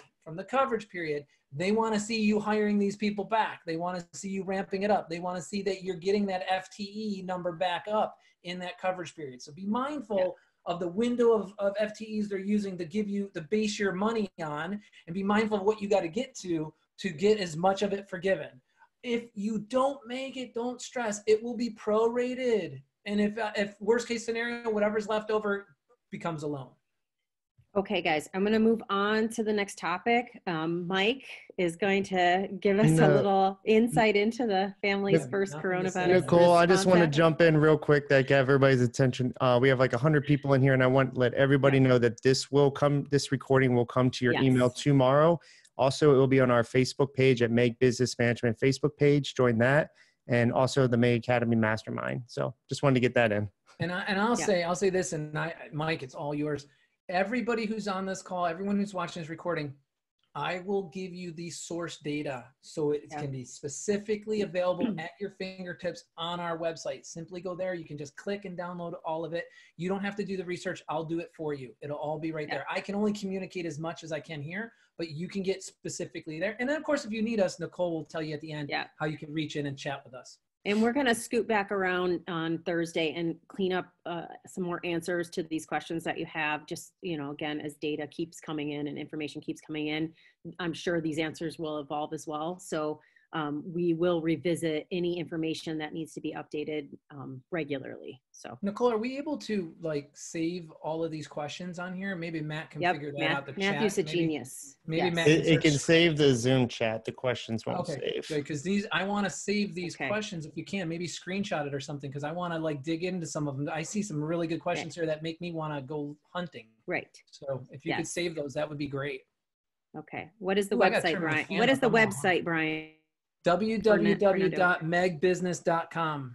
they want to see you hiring these people back. They want to see you ramping it up. They want to see that you're getting that FTE number back up in that coverage period. So be mindful of the window of FTEs they're using to give you, the base your money on, and be mindful of what you got to get to get as much of it forgiven. If you don't make it, don't stress. It will be prorated. And if worst case scenario, whatever's left over becomes a loan. Okay, guys, I'm going to move on to the next topic. Mike is going to give us a little insight into the Families First Coronavirus. Nicole, I just want to jump in real quick that get everybody's attention. We have like 100 people in here, and I want to let everybody know that this recording will come to your email tomorrow. Also, it will be on our Facebook page at Meg Business Management Facebook page. Join that, and also the Meg Academy Mastermind. So just wanted to get that in. And I'll say this, and Mike, it's all yours. Everybody who's on this call, everyone who's watching this recording, I will give you the source data so it can be specifically available at your fingertips on our website. Simply go there. You can just click and download all of it. You don't have to do the research. I'll do it for you. It'll all be right there. I can only communicate as much as I can here, but you can get specifically there. And then, of course, if you need us, Nicole will tell you at the end how you can reach in and chat with us. And we're going to scoot back around on Thursday and clean up some more answers to these questions that you have. Just, you know, again, as data keeps coming in and information keeps coming in, I'm sure these answers will evolve as well. So we will revisit any information that needs to be updated regularly. So Nicole, are we able to like save all of these questions on here? Maybe Matt can figure that out. Matthew's a genius. Maybe Matt it can save the Zoom chat. The questions won't save. Because I want to save these questions if you can. Maybe screenshot it or something, because I want to like dig into some of them. I see some really good questions here that make me want to go hunting. Right. So if you could save those, that would be great. Okay. What is the website, Brian? What is the website, Brian? www.megbusiness.com.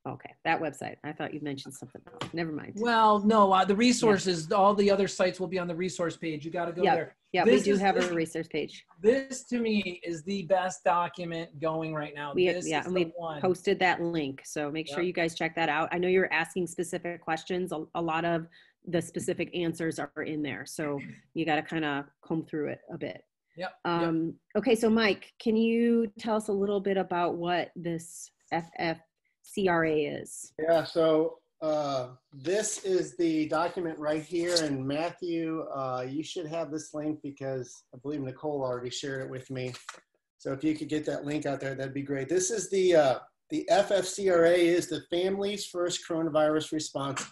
Okay, that website. I thought you mentioned something else. Never mind. Well, no, the resources, all the other sites will be on the resource page. You got to go there. Yeah, we do have a resource page. This, to me, is the best document going right now. We posted that link, so make sure you guys check that out. I know you're asking specific questions. A lot of the specific answers are in there, so you got to kind of comb through it a bit. Okay, so Mike, can you tell us a little bit about what this FFCRA is? Yeah, so this is the document right here, and Matthew, you should have this link because I believe Nicole already shared it with me. So if you could get that link out there, that'd be great. This is the FFCRA is the Families First Coronavirus Response.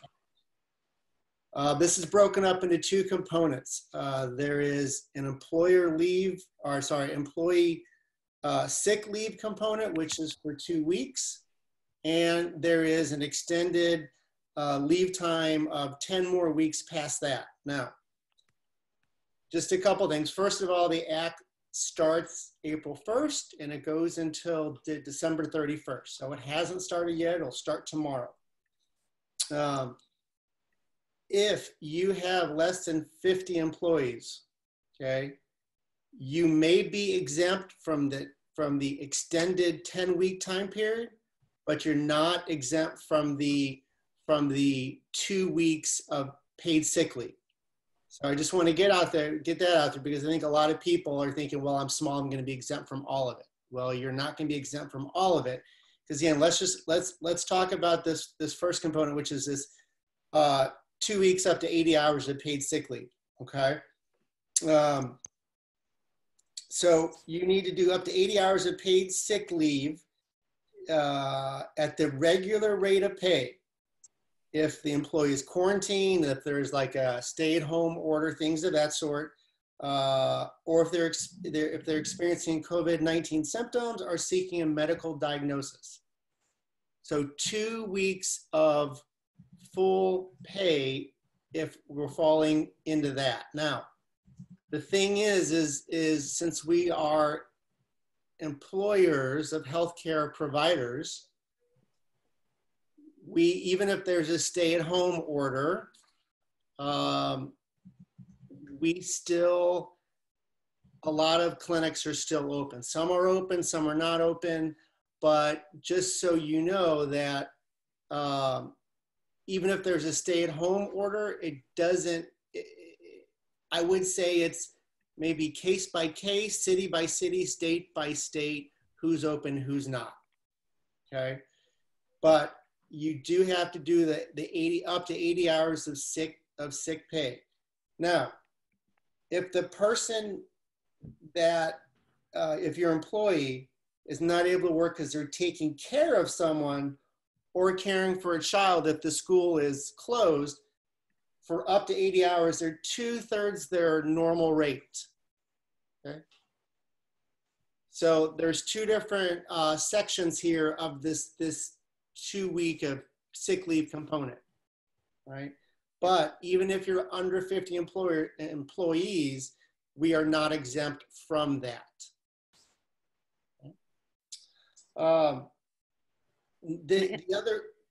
This is broken up into two components. There is an employee sick leave component, which is for 2 weeks. And there is an extended leave time of 10 more weeks past that. Now, just a couple things. First of all, the act starts April 1st and it goes until December 31st. So it hasn't started yet, it'll start tomorrow. If you have less than 50 employees, okay, you may be exempt from the extended 10-week time period, but you're not exempt from the 2 weeks of paid sick leave. So I just want to get that out there because I think a lot of people are thinking, well, I'm small, I'm going to be exempt from all of it. Well, you're not going to be exempt from all of it, because again, let's talk about this first component, which is this 2 weeks up to 80 hours of paid sick leave. Okay. So you need to do up to 80 hours of paid sick leave at the regular rate of pay. If the employee is quarantined, if there's like a stay-at-home order, things of that sort, or if they're experiencing COVID-19 symptoms or seeking a medical diagnosis. So 2 weeks of full pay if we're falling into that. Now, the thing is since we are employers of healthcare providers, even if there's a stay-at-home order, a lot of clinics are still open. Some are open, some are not open, but just so you know that even if there's a stay-at-home order, I would say it's maybe case by case, city by city, state by state, who's open, who's not, okay? But you do have to do up to 80 hours of sick pay. Now, if the person if your employee is not able to work because they're taking care of someone or caring for a child, if the school is closed, for up to 80 hours, they're 2/3 their normal rate, okay? So there's two different sections here of this 2 week of sick leave component, right? But even if you're under 50 employees, we are not exempt from that.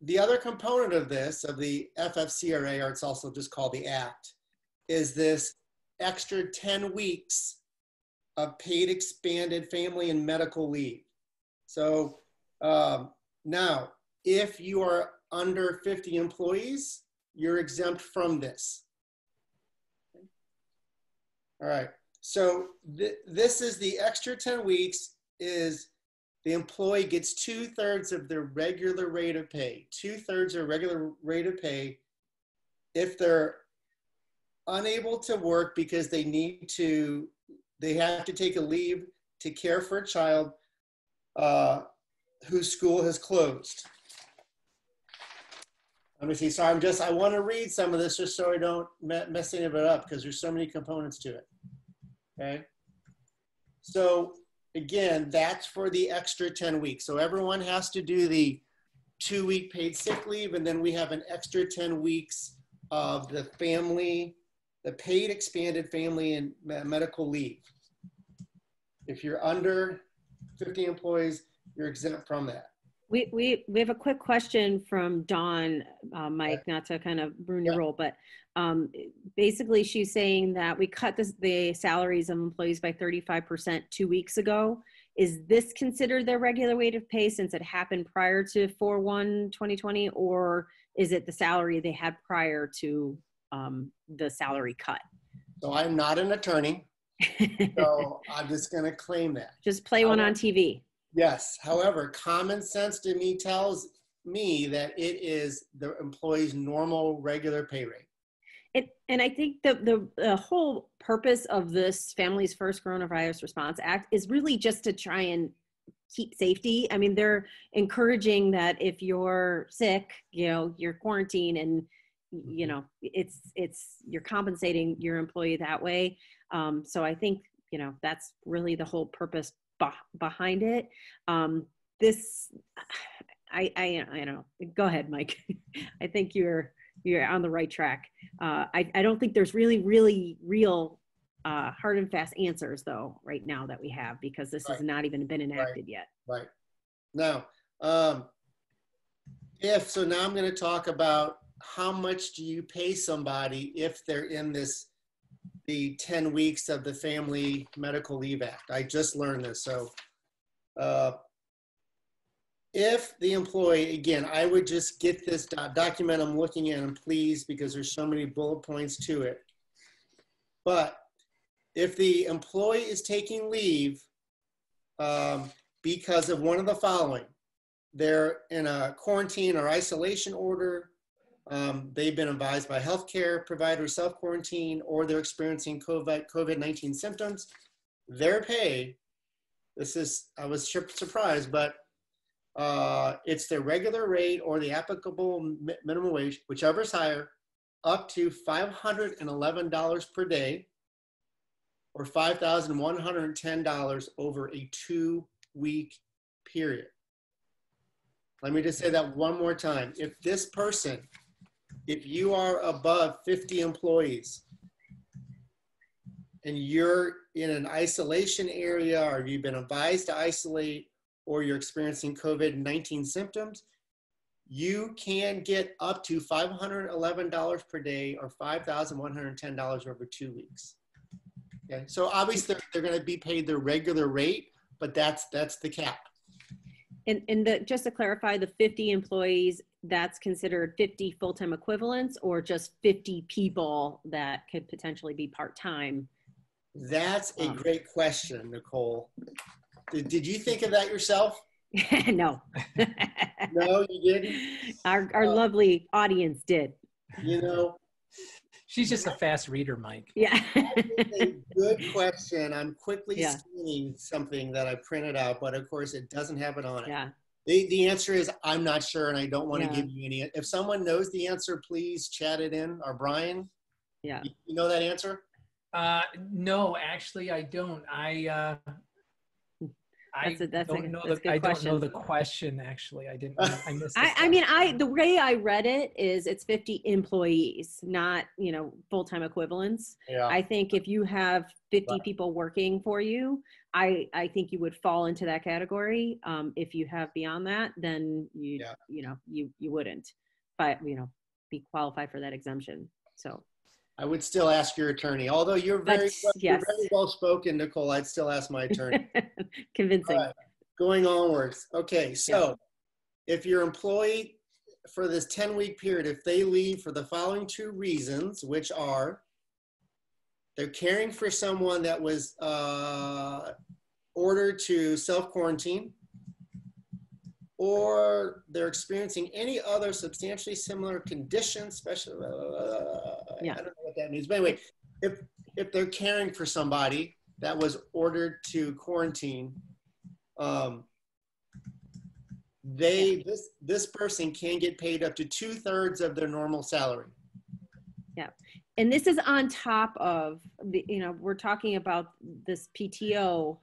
The other component of this, of the FFCRA, or it's also just called the Act, is this extra 10 weeks of paid expanded family and medical leave. So now, if you are under 50 employees, you're exempt from this. Okay. All right, so this is the extra 10 weeks is the employee gets 2/3 of their regular rate of pay, 2/3 of regular rate of pay if they're unable to work because they have to take a leave to care for a child whose school has closed. Let me see, sorry, I want to read some of this just so I don't mess any of it up because there's so many components to it, okay? So again, that's for the extra 10 weeks. So everyone has to do the 2 week paid sick leave, and then we have an extra 10 weeks of the paid expanded family and medical leave. If you're under 50 employees, you're exempt from that. We have a quick question from Dawn, Mike, not to kind of ruin your role, but basically she's saying that we cut the salaries of employees by 35% 2 weeks ago. Is this considered their regular rate of pay since it happened prior to 4/1/2020, or is it the salary they had prior to the salary cut? So I'm not an attorney, so I'm just going to claim that. Just play one on TV. Yes. However, common sense to me tells me that it is the employee's normal regular pay rate. And I think the whole purpose of this Families First Coronavirus Response Act is really just to try and keep safety. I mean, they're encouraging that if you're sick, you're quarantined and you know, you're compensating your employee that way. So I think, you know, that's really the whole purpose behind it. I don't know. Go ahead, Mike. I think you're on the right track. I don't think there's really real hard and fast answers though right now that we have, because this has not even been enacted yet. Right. Now, now I'm going to talk about how much do you pay somebody if they're in the 10 weeks of the Family Medical Leave Act. I just learned this. So if the employee, again, I would just get this document I'm looking at, and please, because there's so many bullet points to it. But if the employee is taking leave because of one of the following, they're in a quarantine or isolation order, they've been advised by healthcare provider self-quarantine, or they're experiencing COVID-19 symptoms, their pay, I was surprised, but it's their regular rate or the applicable minimum wage, whichever is higher, up to $511 per day, or $5,110 over a 2-week period. Let me just say that one more time. If you are above 50 employees and you're in an isolation area, or you've been advised to isolate, or you're experiencing COVID-19 symptoms, you can get up to $511 per day, or $5,110 over 2 weeks. Okay, so obviously they're going to be paid their regular rate, but that's the cap. And just to clarify, the 50 employees, that's considered 50 full-time equivalents, or just 50 people that could potentially be part-time? That's a great question, Nicole. Did you think of that yourself? No. No, you didn't? Our lovely audience did. You know, she's just a fast reader, Mike. Yeah. That's a good question. I'm quickly scanning something that I printed out, but of course it doesn't have it on it. Yeah. The answer is I'm not sure, and I don't want to give you any. If someone knows the answer, please chat it in. Or Brian? Yeah. You know that answer? No, actually I don't. I don't know the question. Actually, I didn't. I missed it. I mean, the way I read it is it's 50 employees, not, you know, full-time equivalents. Yeah. I think if you have 50 people working for you, I think you would fall into that category. If you have beyond that, then you wouldn't, but you know, be qualified for that exemption. So I would still ask your attorney, although you're very well spoken, Nicole. I'd still ask my attorney. Convincing. Right. Going onwards. Okay, so if your employee for this 10-week period, if they leave for the following 2 reasons, which are they're caring for someone that was ordered to self-quarantine, or they're experiencing any other substantially similar condition, special, I don't know what that means. But anyway, if they're caring for somebody that was ordered to quarantine, this person can get paid up to 2/3 of their normal salary. Yeah. And this is on top of the, you know, we're talking about this PTO.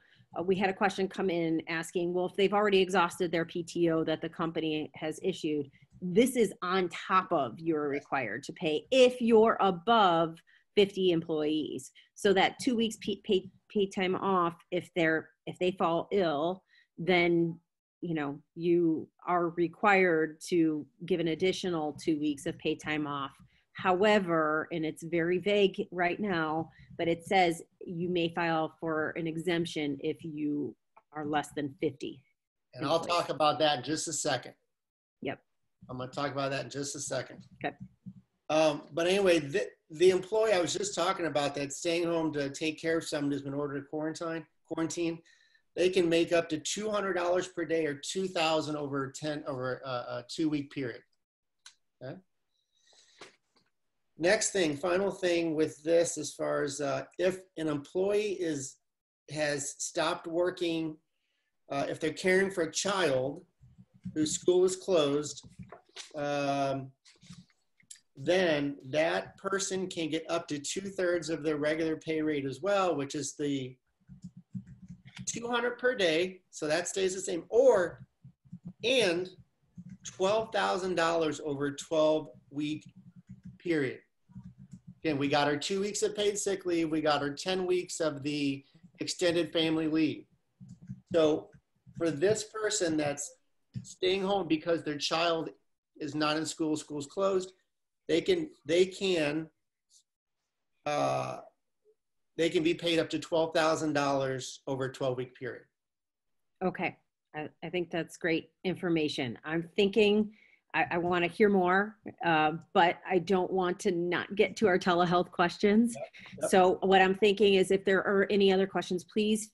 We had a question come in asking, well, if they've already exhausted their PTO that the company has issued, this is on top of you're required to pay if you're above 50 employees. So that 2 weeks paid time off, if they fall ill, then, you know, you are required to give an additional 2 weeks of paid time off. However, and it's very vague right now, but it says you may file for an exemption if you are less than 50. And I'll talk about that in just a second. Yep. I'm going to talk about that in just a second. Okay. But anyway, the employee I was just talking about that staying home to take care of someone who's been ordered to quarantine, they can make up to $200 per day or $2,000 over a 2-week period. Okay. Next thing, final thing with this, as far as if an employee has stopped working, if they're caring for a child whose school is closed, then that person can get up to 2/3 of their regular pay rate as well, which is the $200 per day. So that stays the same, and $12,000 over a 12-week period. Again, we got our 2 weeks of paid sick leave. We got our 10 weeks of the extended family leave. So for this person that's staying home because their child is not in school, school's closed, they can be paid up to $12,000 over a 12-week period. Okay, I think that's great information. I'm thinking I want to hear more, but I don't want to not get to our telehealth questions. Yep. So what I'm thinking is if there are any other questions, please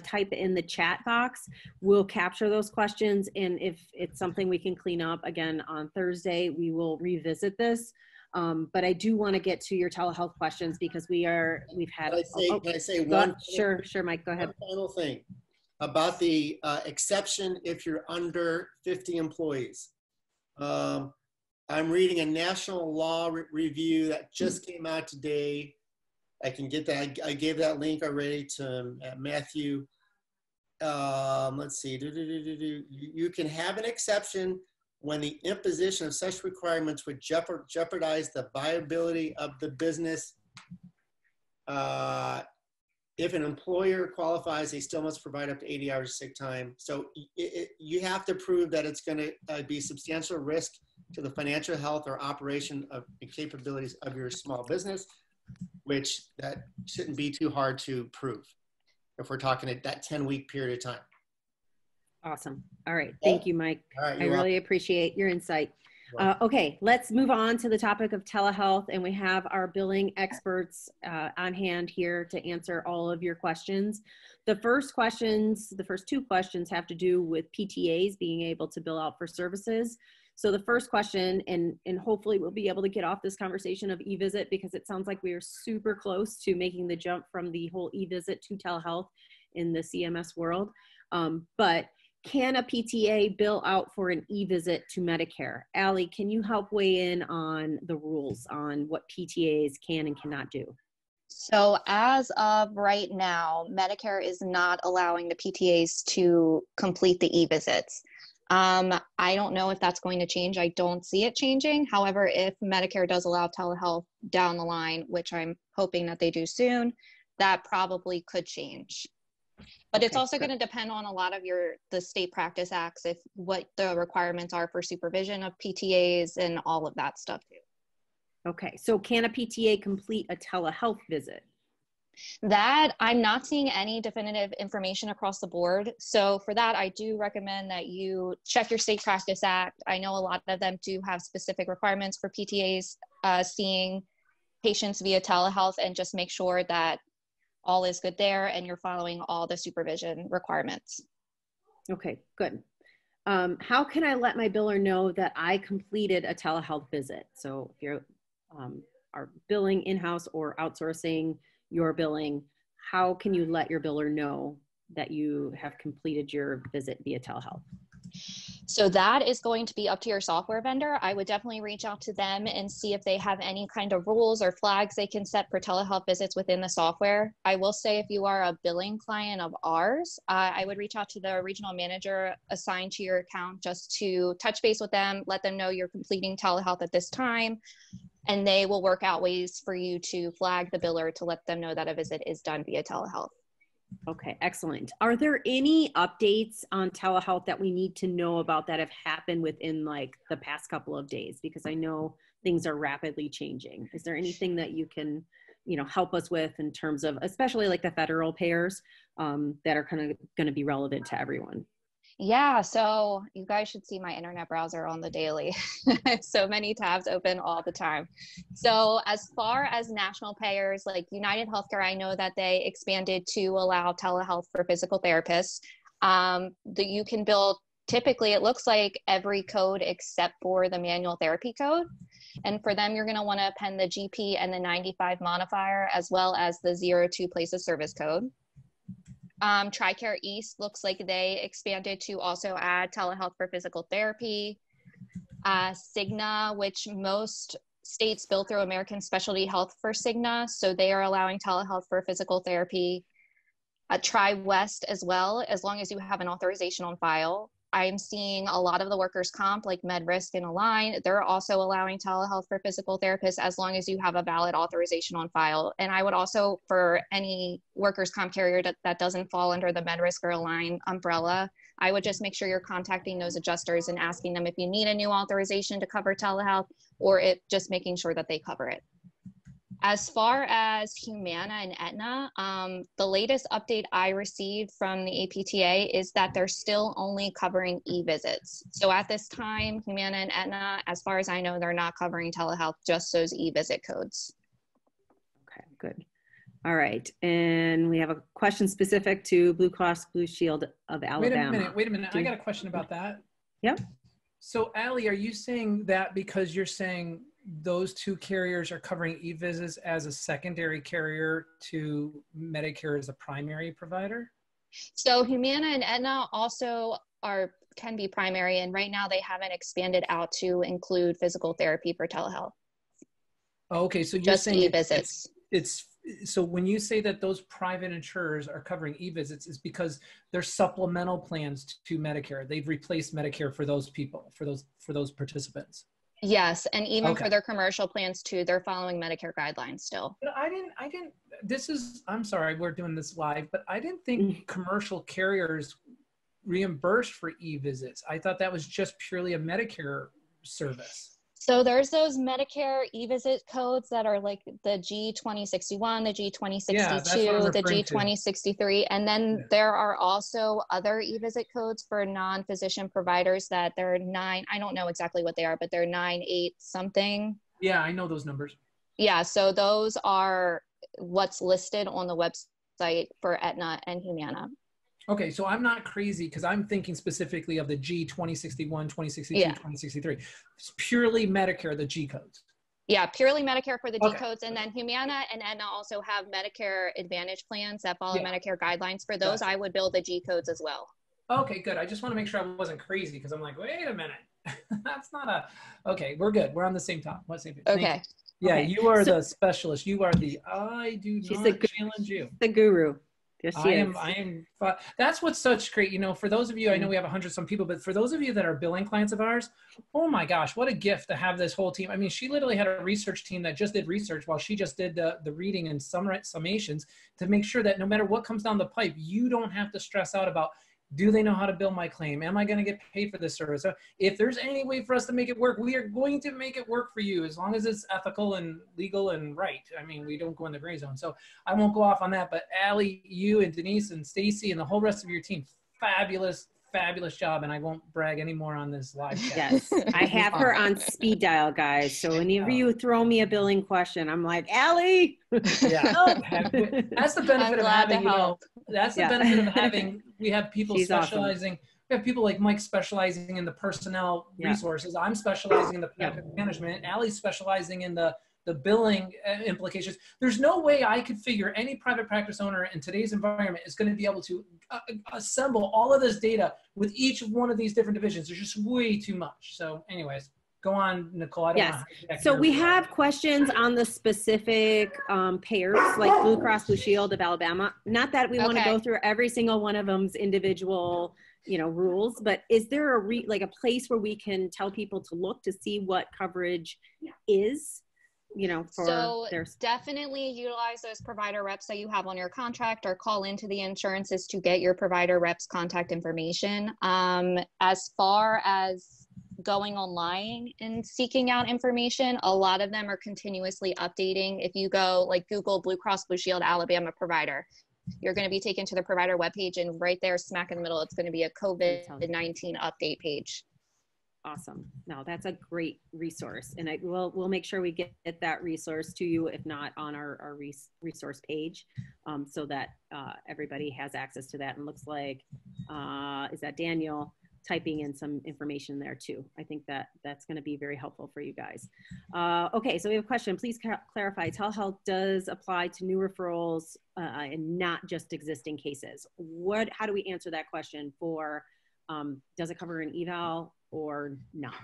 type in the chat box. We'll capture those questions. And if it's something we can clean up again on Thursday, we will revisit this. But I do want to get to your telehealth questions because we've had. Can I say one? Sure, Mike, go ahead. One final thing about the exception if you're under 50 employees. I'm reading a national law review that just came out today. I can get that. I gave that link already to Matthew. Let's see. You can have an exception when the imposition of such requirements would jeopardize the viability of the business. If an employer qualifies, they still must provide up to 80 hours of sick time. So you have to prove that it's going to be substantial risk to the financial health or operation of the capabilities of your small business, which that shouldn't be too hard to prove if we're talking at that 10-week period of time. Awesome. All right. Thank you, Mike. All right, I really appreciate your insight. Okay, let's move on to the topic of telehealth, and we have our billing experts on hand here to answer all of your questions. The first two questions have to do with PTAs being able to bill out for services. So the first question, and hopefully we'll be able to get off this conversation of e-visit because it sounds like we are super close to making the jump from the whole e-visit to telehealth in the CMS world. But can a PTA bill out for an e-visit to Medicare? Allie, can you help weigh in on the rules on what PTAs can and cannot do? So as of right now, Medicare is not allowing the PTAs to complete the e-visits. I don't know if that's going to change. I don't see it changing. However, if Medicare does allow telehealth down the line, which I'm hoping that they do soon, that probably could change. But it's also going to depend on a lot of the state practice acts, what the requirements are for supervision of PTAs and all of that stuff too. Okay, so can a PTA complete a telehealth visit? That I'm not seeing any definitive information across the board. So for that, I do recommend that you check your state practice act. I know a lot of them do have specific requirements for PTAs seeing patients via telehealth, and just make sure that all is good there and you're following all the supervision requirements. Okay, good. How can I let my biller know that I completed a telehealth visit? So if you're are billing in-house or outsourcing your billing, how can you let your biller know that you have completed your visit via telehealth? So that is going to be up to your software vendor. I would definitely reach out to them and see if they have any kind of rules or flags they can set for telehealth visits within the software. I will say if you are a billing client of ours, I would reach out to the regional manager assigned to your account just to touch base with them, let them know you're completing telehealth at this time, and they will work out ways for you to flag the biller to let them know that a visit is done via telehealth. Okay, excellent. Are there any updates on telehealth that we need to know about that have happened within like the past couple of days? Because I know things are rapidly changing. Is there anything that you can, help us with in terms of, especially like the federal payers that are kind of going to be relevant to everyone? Yeah, so you guys should see my internet browser on the daily. So many tabs open all the time. So as far as national payers like United Healthcare, I know that they expanded to allow telehealth for physical therapists. That you can bill, typically it looks like every code except for the manual therapy code. And for them, you're going to want to append the GP and the 95 modifier, as well as the 02 place of service code. TRICARE East looks like they expanded to also add telehealth for physical therapy. Cigna, which most states bill through American Specialty Health for Cigna, so they are allowing telehealth for physical therapy. Try West as well, as long as you have an authorization on file. I'm seeing a lot of the workers' comp, like MedRisk and Align, they're also allowing telehealth for physical therapists as long as you have a valid authorization on file. And I would also, for any workers' comp carrier that doesn't fall under the MedRisk or Align umbrella, I would just make sure you're contacting those adjusters and asking them if you need a new authorization to cover telehealth, or just making sure that they cover it. As far as Humana and Aetna, the latest update I received from the APTA is that they're still only covering e-visits. So at this time, Humana and Aetna, as far as I know, they're not covering telehealth, just those e-visit codes. Okay, good. All right, and we have a question specific to Blue Cross Blue Shield of Alabama. Wait a minute. I got a question about that. Yep. So Allie, are you saying that because you're saying those two carriers are covering e-visits as a secondary carrier to Medicare as a primary provider? So Humana and Aetna also can be primary, and right now they haven't expanded out to include physical therapy for telehealth. Okay, so you're just saying e-visits. So when you say that those private insurers are covering e-visits, is because they're supplemental plans to Medicare. They've replaced Medicare for those people, for those participants. Yes, and even for their commercial plans too, they're following Medicare guidelines still. But I'm sorry, we're doing this live, but I didn't think commercial carriers reimbursed for e-visits. I thought that was just purely a Medicare service. So there's those Medicare e-visit codes that are like the G2061, the G2062, the G2063. And then there are also other e-visit codes for non-physician providers that they're 9, I don't know exactly what they are, but they're 9, 8 something. Yeah, I know those numbers. Yeah, so those are what's listed on the website for Aetna and Humana. Okay, so I'm not crazy because I'm thinking specifically of the G2061, 2062, 2063. It's purely Medicare, the G codes. Yeah, purely Medicare for the G codes. And then Humana and Aetna also have Medicare Advantage plans that follow Medicare guidelines. For those, I would build the G codes as well. Okay, good. I just want to make sure I wasn't crazy because I'm like, wait a minute. That's not a, okay, we're good. We're on the same top. What same page? Okay. Yeah, okay. You are the specialist. You are the, I do not challenge you. The guru. Yes, I am. That's what's such great. You know, for those of you, I know we have 100-some people, but for those of you that are billing clients of ours, oh my gosh, what a gift to have this whole team. I mean, she literally had a research team that just did research while she just did the reading and summations to make sure that no matter what comes down the pipe, you don't have to stress out about, do they know how to bill my claim? Am I going to get paid for this service? So if there's any way for us to make it work, we are going to make it work for you as long as it's ethical and legal and right. I mean, we don't go in the gray zone. So I won't go off on that, but Allie, you and Denise and Stacy and the whole rest of your team, fabulous job. And I won't brag anymore on this live chat. Yes, I have her on speed dial, guys. So whenever you throw me a billing question, I'm like, Allie. Yeah, that's the benefit of having, you know, that's the benefit of having, we have people specializing. Awesome. We have people like Mike specializing in the personnel resources. I'm specializing in the management. Allie's specializing in the billing implications. There's no way I could figure any private practice owner in today's environment is going to be able to assemble all of this data with each one of these different divisions. There's just way too much. So anyways, go on, Nicole. I don't know. So we have questions on the specific payers like Blue Cross Blue Shield of Alabama. Not that we want to go through every single one of them's individual, you know, rules, but is there a place where we can tell people to look to see what coverage is? You know, so definitely utilize those provider reps that you have on your contract, or call into the insurances to get your provider reps contact information. As far as going online and seeking out information, a lot of them are continuously updating. If you go like Google Blue Cross Blue Shield Alabama provider, you're going to be taken to the provider webpage, and right there smack in the middle, it's going to be a COVID-19 update page. Awesome. No, that's a great resource, and we'll make sure we get that resource to you, if not on our resource page, so that everybody has access to that. And looks like is that Daniel typing in some information there too. I think that's going to be very helpful for you guys. Okay, so we have a question. Please clarify. Telehealth does apply to new referrals and not just existing cases. How do we answer that question for? Does it cover an eval or not?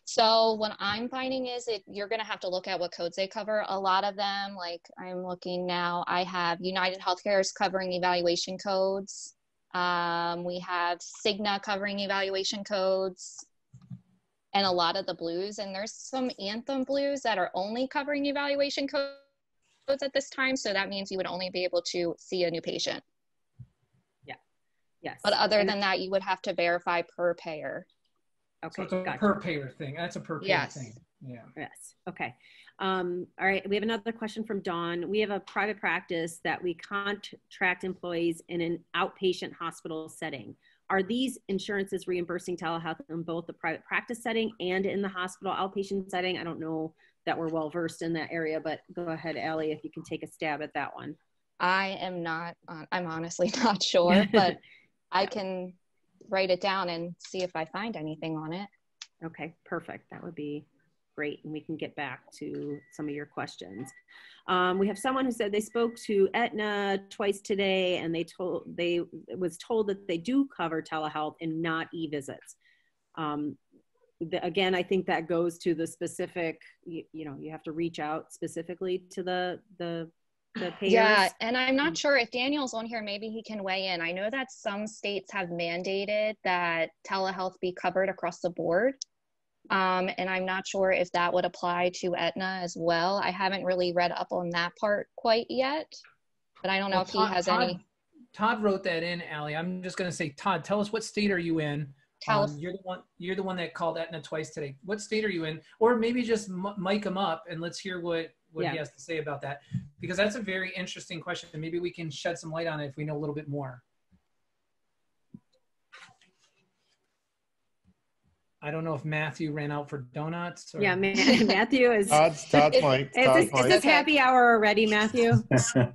So what I'm finding is you're going to have to look at what codes they cover. A lot of them, like I'm looking now, I have United Healthcare is covering evaluation codes. We have Cigna covering evaluation codes, and a lot of the blues. And there's some Anthem blues that are only covering evaluation codes at this time. So that means you would only be able to see a new patient. Yeah. Yes. But other than that, you would have to verify per payer. Okay. So it's a per payer thing. That's a per payer thing. Yeah. Yes. Okay. All right. We have another question from Dawn. We have a private practice that we contract employees in an outpatient hospital setting. Are these insurances reimbursing telehealth in both the private practice setting and in the hospital outpatient setting? I don't know that we're well versed in that area, but go ahead, Allie, if you can take a stab at that one. I am not, I'm honestly not sure, but I can write it down and see if I find anything on it. Okay, perfect. That would be great. And we can get back to some of your questions. We have someone who said they spoke to Aetna twice today, and they was told that they do cover telehealth and not e-visits. Again, I think that goes to the specific, you have to reach out specifically to the payers. Yeah, and I'm not sure if Daniel's on here, maybe he can weigh in. I know that some states have mandated that telehealth be covered across the board. And I'm not sure if that would apply to Aetna as well. I haven't really read up on that part quite yet, but I don't know if he has any. Todd wrote that in, Allie. I'm just going to say, Todd, tell us what state are you in? You're the one that called Aetna twice today. What state are you in? Or maybe just mic him up and let's hear what he has to say about that, because that's a very interesting question. And maybe we can shed some light on it if we know a little bit more. I don't know if Matthew ran out for donuts. Or... Yeah, Matthew is. Todd's mic. Is this happy hour already, Matthew? Can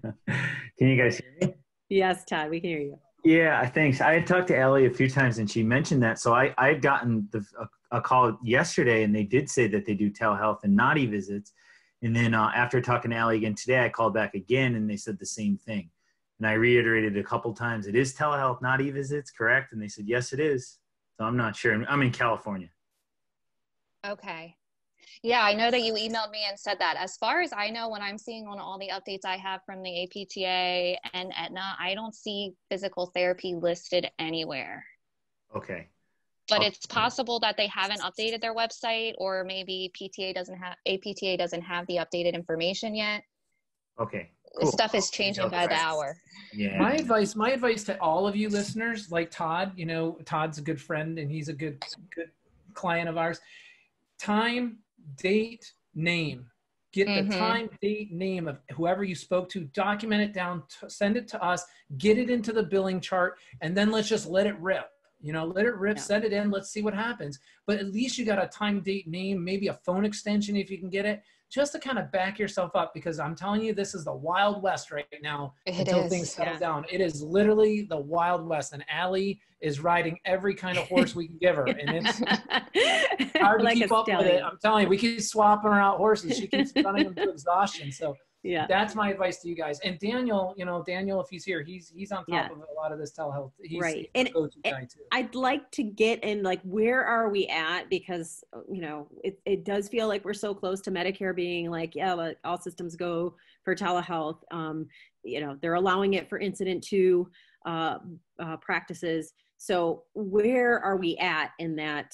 you guys hear me? Yes, Todd, we can hear you. Yeah, thanks. I had talked to Allie a few times and she mentioned that. So I had gotten a call yesterday and they did say that they do telehealth and not e-visits. And then after talking to Allie again today, I called back again and they said the same thing. And I reiterated a couple times, it is telehealth, not e-visits, correct? And they said, yes, it is. So I'm not sure. I'm in California. Okay. Yeah, I know that you emailed me and said that. As far as I know, when I'm seeing on all the updates I have from the APTA and Aetna, I don't see physical therapy listed anywhere. Okay. But it's possible that they haven't updated their website, or maybe APTA doesn't have the updated information yet. Okay. Cool. Stuff is changing by the hour. Yeah. My advice to all of you listeners, like Todd, Todd's a good friend and he's a good client of ours. Time, date, name. Get the time, date, name of whoever you spoke to, document it down, send it to us, get it into the billing chart, and then let's just let it rip. Let it rip, send it in, let's see what happens. But at least you got a time, date, name, maybe a phone extension if you can get it, just to kind of back yourself up, because I'm telling you, this is the Wild West right now until things settle down. It is literally the Wild West, and Allie is riding every kind of horse we can give her, and it's hard to keep up with it. I'm telling you, we keep swapping her out horses. She keeps running them to exhaustion. So that's my advice to you guys. And Daniel, Daniel, if he's here, he's on top of a lot of this telehealth. He's a go-to guy too. I'd like to get in, like, where are we at? Because, it does feel like we're so close to Medicare being like, all systems go for telehealth. They're allowing it for incident to practices. So where are we at in that,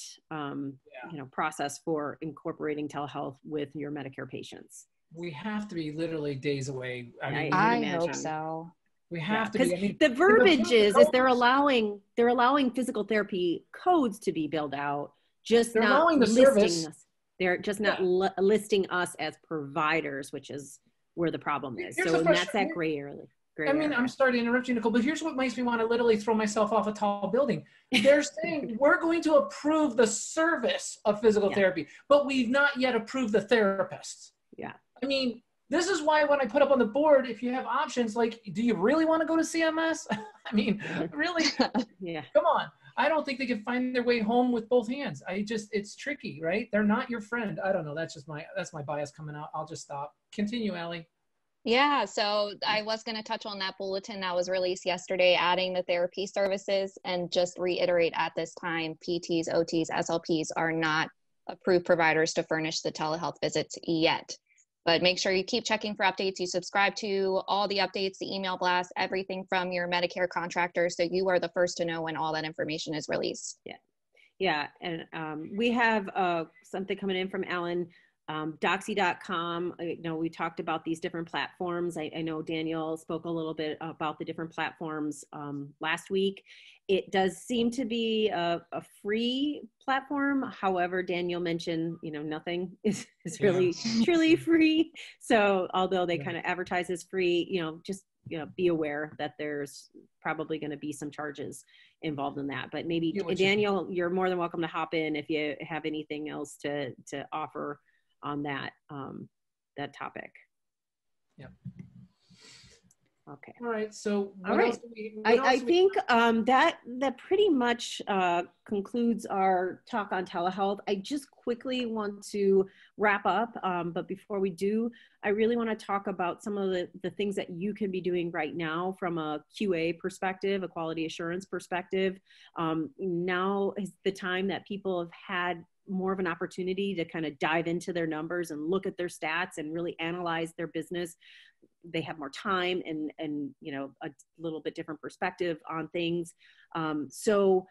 process for incorporating telehealth with your Medicare patients? We have to be literally days away. I hope so. We have to be. The verbiage is they're allowing physical therapy codes to be billed out, just they're not allowing the listing service. us. They're just not listing us as providers, which is where the problem is. So that's that gray area. I'm sorry to interrupt you, Nicole, but here's what makes me want to literally throw myself off a tall building. They're saying we're going to approve the service of physical therapy, but we've not yet approved the therapists. Yeah. I mean, this is why when I put up on the board, if you have options, like, do you really want to go to CMS? I mean, really? Come on. I don't think they can find their way home with both hands. It's tricky, right? They're not your friend. I don't know. That's my bias coming out. I'll just stop. Continue, Allie. Yeah, so I was going to touch on that bulletin that was released yesterday, adding the therapy services, and just reiterate at this time, PTs, OTs, SLPs are not approved providers to furnish the telehealth visits yet. But make sure you keep checking for updates. You subscribe to all the updates, the email blasts, everything from your Medicare contractor, so you are the first to know when all that information is released. Yeah. Yeah, and we have something coming in from Alan, Doxy.com. We talked about these different platforms. I know Daniel spoke a little bit about the different platforms last week. It does seem to be a free platform. However, Daniel mentioned, nothing is really truly free. So although they kind of advertise as free, just be aware that there's probably going to be some charges involved in that. But maybe Daniel, you're more than welcome to hop in if you have anything else to offer on that that topic. Yep. Okay. All right. So all right. I think that pretty much concludes our talk on telehealth. I just quickly want to wrap up, but before we do, I really want to talk about some of the things that you can be doing right now from a QA perspective, a quality assurance perspective. Now is the time that people have had more of an opportunity to kind of dive into their numbers and look at their stats and really analyze their business. They have more time and a little bit different perspective on things. So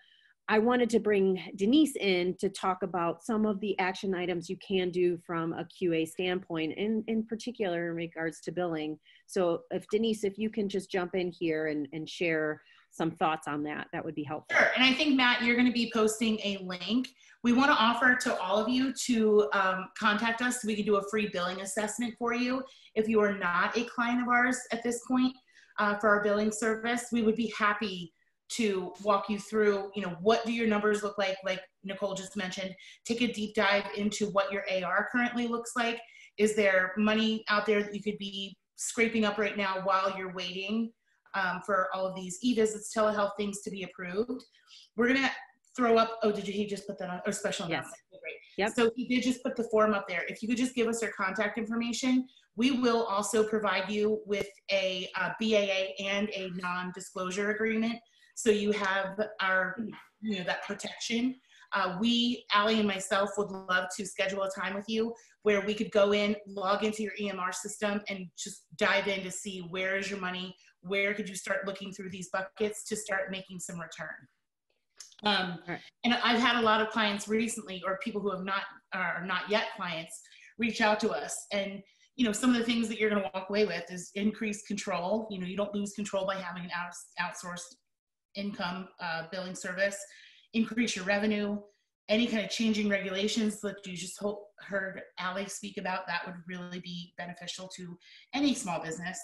I wanted to bring Denise in to talk about some of the action items you can do from a QA standpoint, in particular in regards to billing. So if you can just jump in here and share some thoughts on that, that would be helpful. Sure, and I think, Matt, you're gonna be posting a link. We wanna offer to all of you to contact us so we can do a free billing assessment for you. If you are not a client of ours at this point for our billing service, we would be happy to walk you through, what do your numbers look like Nicole just mentioned, take a deep dive into what your AR currently looks like. Is there money out there that you could be scraping up right now while you're waiting for all of these e-visits, telehealth things to be approved? We're gonna throw up, did he just put that on, or special announcement? Yes. Great. Yep. So he did just put the form up there. If you could just give us your contact information, we will also provide you with a BAA and a non-disclosure agreement. So you have our, that protection. Allie and myself would love to schedule a time with you where we could go in, log into your EMR system and just dive in to see where is your money, where could you start looking through these buckets to start making some return. Right. And I've had a lot of clients recently, or people who are not yet clients, reach out to us. And some of the things that you're going to walk away with is increased control. You don't lose control by having an outsourced income billing service. Increase your revenue. Any kind of changing regulations that you just heard Allie speak about, that would really be beneficial to any small business.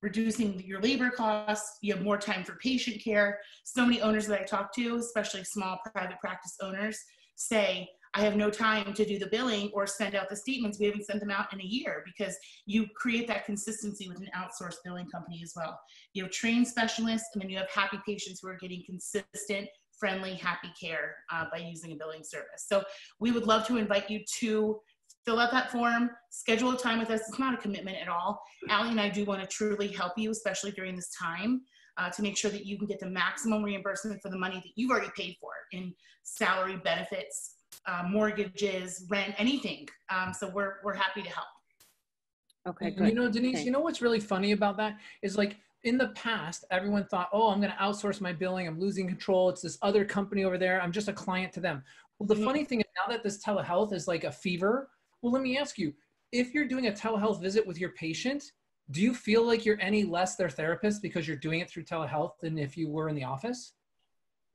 Reducing your labor costs, you have more time for patient care. So many owners that I talk to, especially small private practice owners, say, I have no time to do the billing or send out the statements. We haven't sent them out in a year, because you create that consistency with an outsourced billing company as well. You have trained specialists, and then you have happy patients who are getting consistent, friendly, happy care by using a billing service. So we would love to invite you to fill out that form, schedule a time with us. It's not a commitment at all. Allie and I do want to truly help you, especially during this time, to make sure that you can get the maximum reimbursement for the money that you've already paid for in salary, benefits, mortgages, rent, anything. So we're happy to help. Okay, good. Denise, Thanks. What's really funny about that is, like, in the past, everyone thought, I'm going to outsource my billing. I'm losing control. It's this other company over there. I'm just a client to them. Well, the funny thing is, now that this telehealth is like a fever, well, let me ask you, if you're doing a telehealth visit with your patient, do you feel like you're any less their therapist because you're doing it through telehealth than if you were in the office?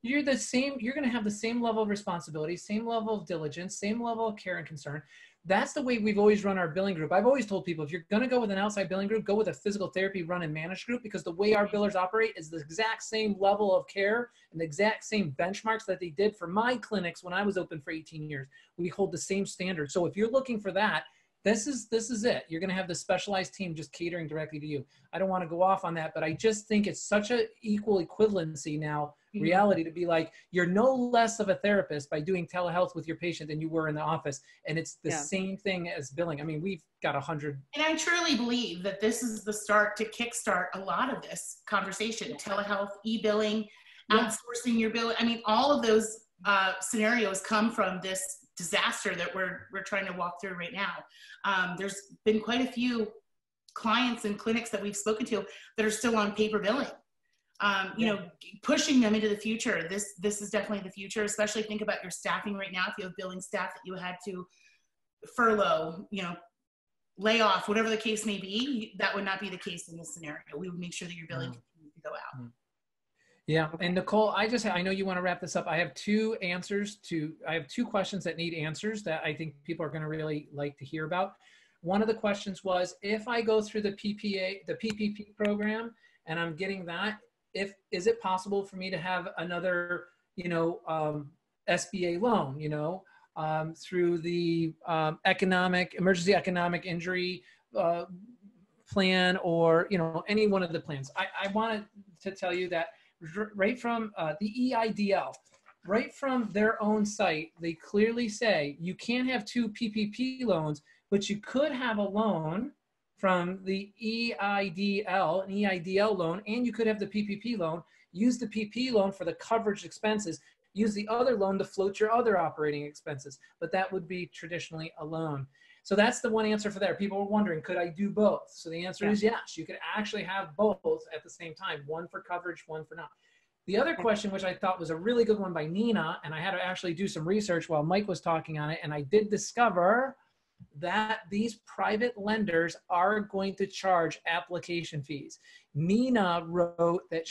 You're going to have the same level of responsibility, same level of diligence, same level of care and concern. That's the way we've always run our billing group. I've always told people, if you're going to go with an outside billing group, go with a physical therapy run and managed group, because the way our billers operate is the exact same level of care and the exact same benchmarks that they did for my clinics when I was open for 18 years. We hold the same standard. So if you're looking for that, this is it. You're going to have the specialized team just catering directly to you. I don't want to go off on that, but I just think it's such an equal equivalency now, reality, to be like, you're no less of a therapist by doing telehealth with your patient than you were in the office. And it's the same thing as billing. I mean, we've got 100. And I truly believe that this is the start to kickstart a lot of this conversation. Telehealth, e-billing, outsourcing your billing. I mean, all of those scenarios come from this disaster that we're trying to walk through right now. There's been quite a few clients and clinics that we've spoken to that are still on paper billing. You know, pushing them into the future. This is definitely the future, especially think about your staffing right now. If you have billing staff that you had to furlough, you know, lay off, whatever the case may be, that would not be the case in this scenario. We would make sure that your billing continues to go out. Yeah, and Nicole, I know you want to wrap this up. I have two questions that need answers that I think people are going to really like to hear about. One of the questions was, if I go through the PPP program and I'm getting that, is it possible for me to have another, you know, SBA loan, you know, through the emergency economic injury plan, or, you know, any one of the plans? I wanted to tell you that right from the EIDL, right from their own site, they clearly say you can't have two PPP loans, but you could have a loan from the EIDL, an EIDL loan, and you could have the PPP loan. Use the PP loan for the coverage expenses. Use the other loan to float your other operating expenses, but that would be traditionally a loan. So that's the one answer for there. People were wondering, could I do both? So the answer is yes. You could actually have both at the same time, one for coverage, one for not. The other question, which I thought was a really good one by Nina, and I had to actually do some research while Mike was talking on it, and I did discover that these private lenders are going to charge application fees. Nina wrote that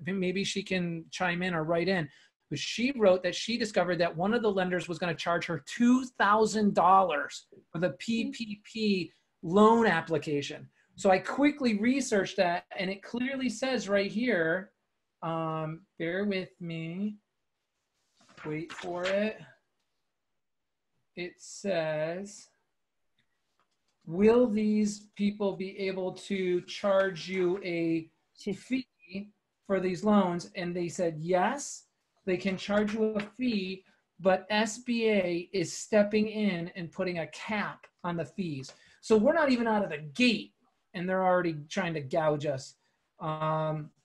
maybe she can chime in or write in, but she wrote that she discovered that one of the lenders was going to charge her $2,000 for the PPP loan application. So I quickly researched that, and it clearly says right here, bear with me, wait for it. It says, will these people be able to charge you a fee for these loans? And they said, yes, they can charge you a fee, but SBA is stepping in and putting a cap on the fees. So we're not even out of the gate, and they're already trying to gouge us.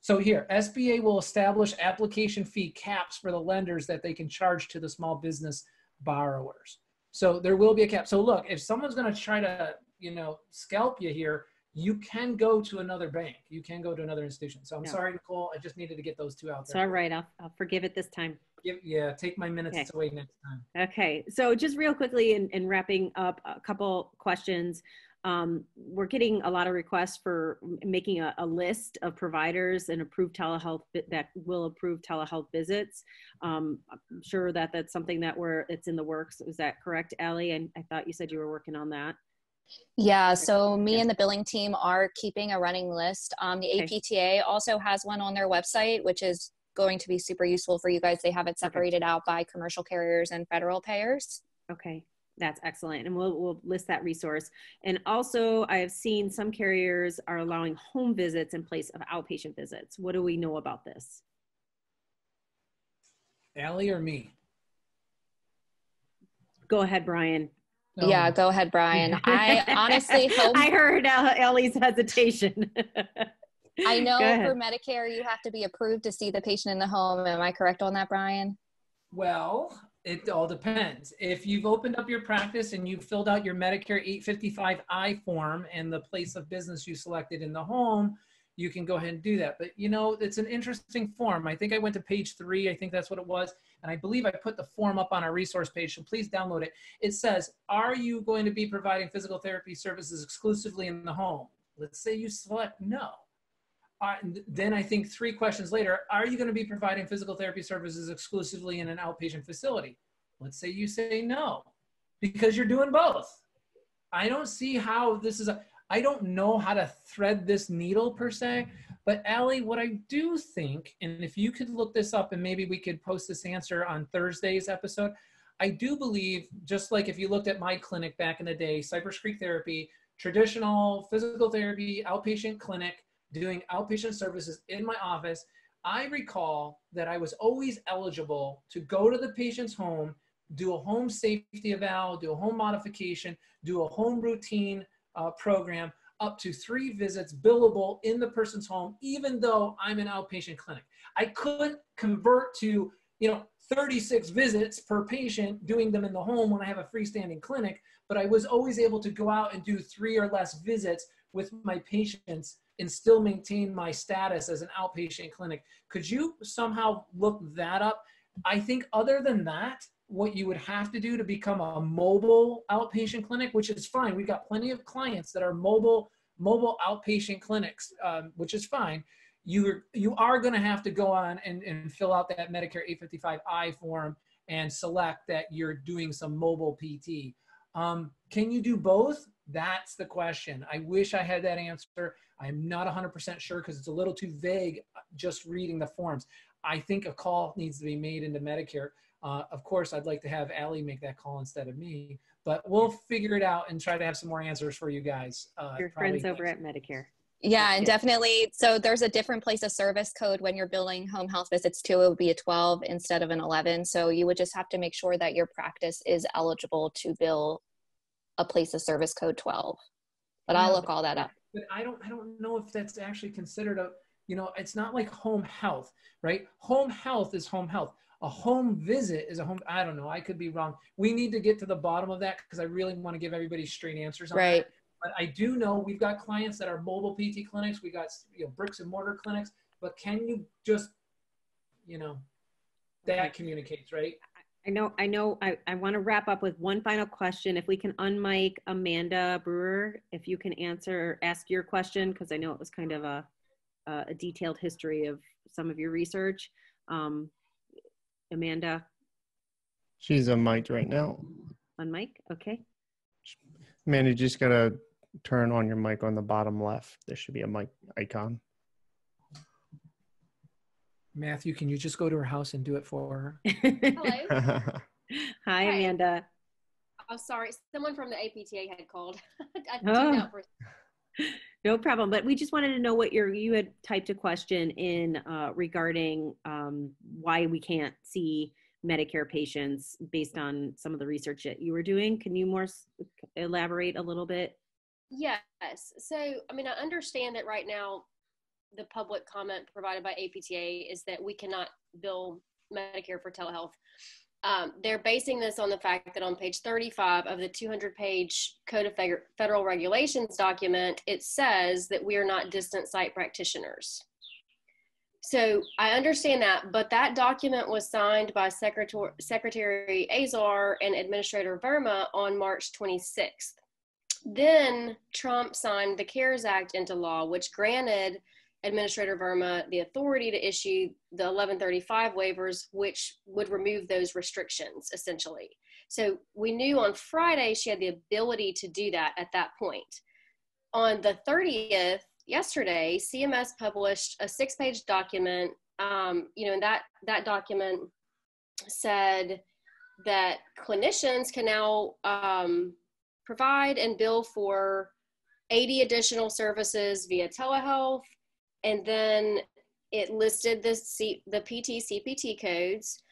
So here, SBA will establish application fee caps for the lenders that they can charge to the small business borrowers. So there will be a cap. So look, if someone's going to try to, you know, scalp you here, you can go to another bank. You can go to another institution. So I'm sorry, Nicole. I just needed to get those two out there. It's all right. I'll forgive it this time. Yeah, take my minutes away next time. Okay. So just real quickly in wrapping up, a couple questions. We're getting a lot of requests for making a list of providers and approved telehealth that will approve telehealth visits. I'm sure that that's something that it's in the works. Is that correct, Allie? And I thought you said you were working on that. Yeah, so me and the billing team are keeping a running list. The APTA also has one on their website, which is going to be super useful for you guys. They have it separated out by commercial carriers and federal payers. Okay. That's excellent. And we'll list that resource. And also I have seen some carriers are allowing home visits in place of outpatient visits. What do we know about this? Allie or me? Go ahead, Brian. Oh. Yeah, go ahead, Brian. I honestly hope. I heard Ellie's hesitation. I know for Medicare, you have to be approved to see the patient in the home. Am I correct on that, Brian? Well, it all depends. If you've opened up your practice and you've filled out your Medicare 855I form and the place of business you selected in the home, you can go ahead and do that. But you know, it's an interesting form. I think I went to page 3. I think that's what it was. And I believe I put the form up on our resource page, so please download it. It says, are you going to be providing physical therapy services exclusively in the home? Let's say you select no. Then I think 3 questions later, are you going to be providing physical therapy services exclusively in an outpatient facility? Let's say you say no, because you're doing both. I don't see how this is I don't know how to thread this needle per se, but Allie, what I do think, and if you could look this up and maybe we could post this answer on Thursday's episode, I do believe, just like if you looked at my clinic back in the day, Cypress Creek Therapy, traditional physical therapy, outpatient clinic, doing outpatient services in my office, I recall that I was always eligible to go to the patient's home, do a home safety eval, do a home modification, do a home routine program, up to 3 visits billable in the person's home, even though I'm an outpatient clinic. I couldn't convert to, 36 visits per patient, doing them in the home when I have a freestanding clinic, but I was always able to go out and do 3 or less visits with my patients and still maintain my status as an outpatient clinic. Could you somehow look that up? I think other than that, what you would have to do to become a mobile outpatient clinic, which is fine. We've got plenty of clients that are mobile outpatient clinics, which is fine. You are going to have to go on and fill out that Medicare 855I form and select that you're doing some mobile PT. Can you do both? That's the question. I wish I had that answer. I'm not 100% sure because it's a little too vague just reading the forms. I think a call needs to be made into Medicare. Of course, I'd like to have Allie make that call instead of me, but we'll figure it out and try to have some more answers for you guys. Your friends over at Medicare. Yeah, and definitely. So there's a different place of service code when you're billing home health visits too. It would be a 12 instead of an 11. So you would just have to make sure that your practice is eligible to bill a place of service code 12. But I'll look all that up. But I don't know if that's actually considered a, it's not like home health, right? Home health is home health. A home visit is a home, I don't know, I could be wrong. We need to get to the bottom of that because I really want to give everybody straight answers on that. But I do know we've got clients that are mobile PT clinics. We got bricks and mortar clinics. But can you just, that communicates, right? I know. I want to wrap up with one final question. If we can unmic Amanda Brewer, if you can ask your question, because I know it was kind of a detailed history of some of your research. Amanda. She's unmiked right now. Unmic, okay. Amanda, you just gotta turn on your mic on the bottom left. There should be a mic icon. Matthew, can you just go to her house and do it for her? Hello. Hi, Amanda. Oh, sorry. Someone from the APTA had called. No problem. But we just wanted to know what you had typed a question in regarding why we can't see Medicare patients based on some of the research that you were doing. Can you elaborate a little bit? Yes. So, I understand that right now, the public comment provided by APTA is that we cannot bill Medicare for telehealth. They're basing this on the fact that on page 35 of the 200-page Code of Federal Regulations document, it says that we are not distant site practitioners. So I understand that, but that document was signed by Secretary Azar and Administrator Verma on March 26th. Then Trump signed the CARES Act into law, which granted Administrator Verma the authority to issue the 1135 waivers, which would remove those restrictions, essentially. So we knew on Friday she had the ability to do that at that point. On the 30th, yesterday, CMS published a 6-page document, and that document said that clinicians can now provide and bill for 80 additional services via telehealth. And then it listed the PT CPT codes.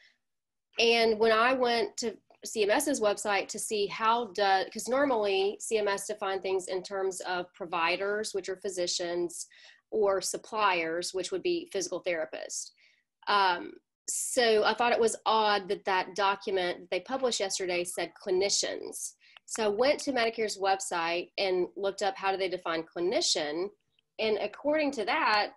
And when I went to CMS's website to see because normally CMS define things in terms of providers, which are physicians, or suppliers, which would be physical therapists. So I thought it was odd that document that they published yesterday said clinicians. So I went to Medicare's website and looked up how do they define clinician. And according to that,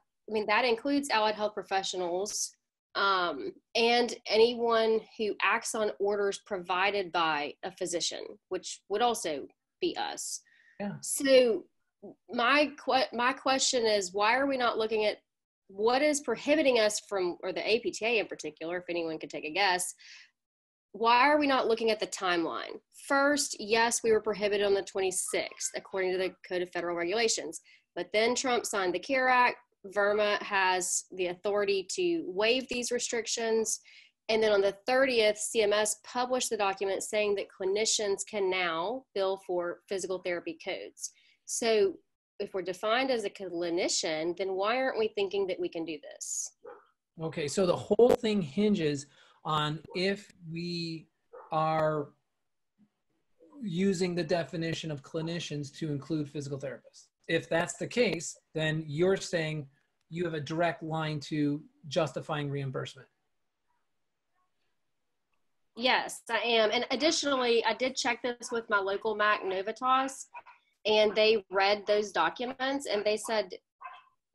that includes allied health professionals and anyone who acts on orders provided by a physician, which would also be us. Yeah. So my question is, why are we not looking at what is prohibiting us from, or the APTA in particular, if anyone could take a guess, why are we not looking at the timeline? First, yes, we were prohibited on the 26th, according to the Code of Federal Regulations. But then Trump signed the CARE Act. Verma has the authority to waive these restrictions. And then on the 30th, CMS published the document saying that clinicians can now bill for physical therapy codes. So if we're defined as a clinician, then why aren't we thinking that we can do this? Okay, so the whole thing hinges on if we are using the definition of clinicians to include physical therapists. If that's the case, then you're saying you have a direct line to justifying reimbursement. Yes, I am. And additionally, I did check this with my local MAC, Novitas, and they read those documents and they said,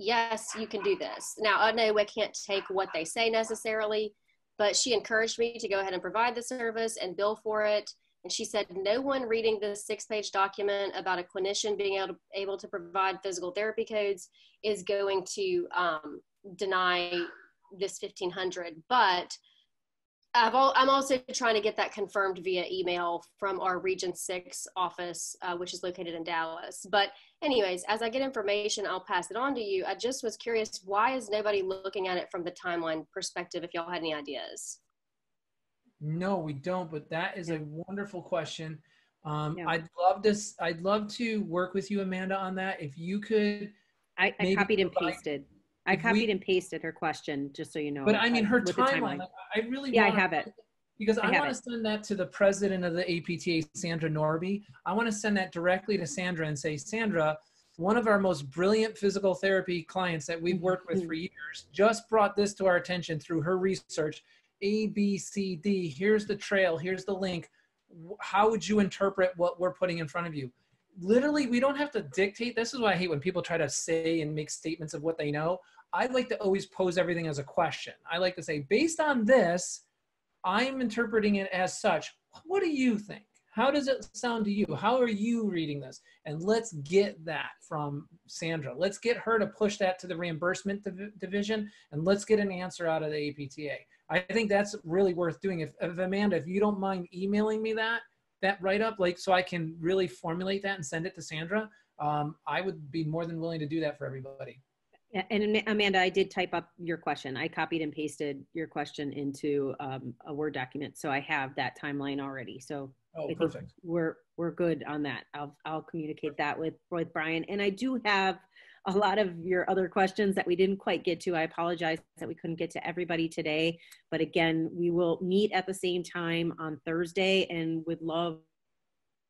yes, you can do this. Now, I know I can't take what they say necessarily, but she encouraged me to go ahead and provide the service and bill for it. And she said, no one reading this 6-page document about a clinician being able to provide physical therapy codes is going to deny this $1,500. But I'm also trying to get that confirmed via email from our Region 6 office, which is located in Dallas. But anyways, as I get information, I'll pass it on to you. I just was curious, why is nobody looking at it from the timeline perspective, if y'all had any ideas? No, we don't, but that is a wonderful question. Yeah. I'd love to work with you, Amanda, on that. If you could. I copied and pasted. I copied and pasted her question, just so you know. But I mean, her with the timeline, I really yeah, want I have it. Because I want to send that to the president of the APTA, Sandra Norby. I want to send that directly to Sandra and say, Sandra, one of our most brilliant physical therapy clients that we've worked with for years just brought this to our attention through her research. A, B, C, D, here's the trail, here's the link. How would you interpret what we're putting in front of you? Literally, we don't have to dictate. This is why I hate when people try to say and make statements of what they know. I like to always pose everything as a question. I like to say, based on this, I'm interpreting it as such. What do you think? How does it sound to you? How are you reading this? And let's get that from Sandra. Let's get her to push that to the reimbursement division, and let's get an answer out of the APTA. I think that's really worth doing. If Amanda, if you don't mind emailing me that write-up, like, so I can really formulate that and send it to Sandra, I would be more than willing to do that for everybody. Yeah, and Amanda, I did type up your question. I copied and pasted your question into a Word document, so I have that timeline already. So perfect. We're good on that. I'll communicate that with Brian. And I do have a lot of your other questions that we didn't quite get to. I apologize that we couldn't get to everybody today, but again, we will meet at the same time on Thursday, and would love to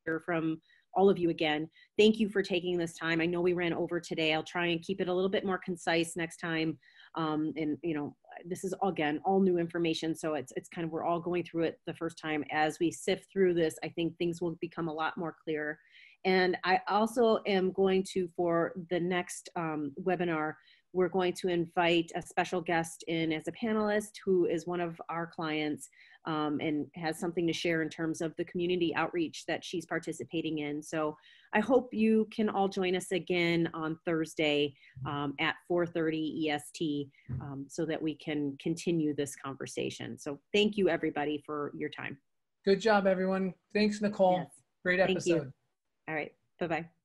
hear from all of you again. Thank you for taking this time. I know we ran over today. I'll try and keep it a little bit more concise next time. And you know, this is again all new information, so it's kind of, we're all going through it the first time. As we sift through this, I think things will become a lot more clear. And I also am going to, for the next webinar, we're going to invite a special guest in as a panelist who is one of our clients, and has something to share in terms of the community outreach that she's participating in. So I hope you can all join us again on Thursday at 4:30 EST, so that we can continue this conversation. So thank you everybody for your time. Good job, everyone. Thanks, Nicole. Yes. Great episode. Thank you. All right. Bye-bye.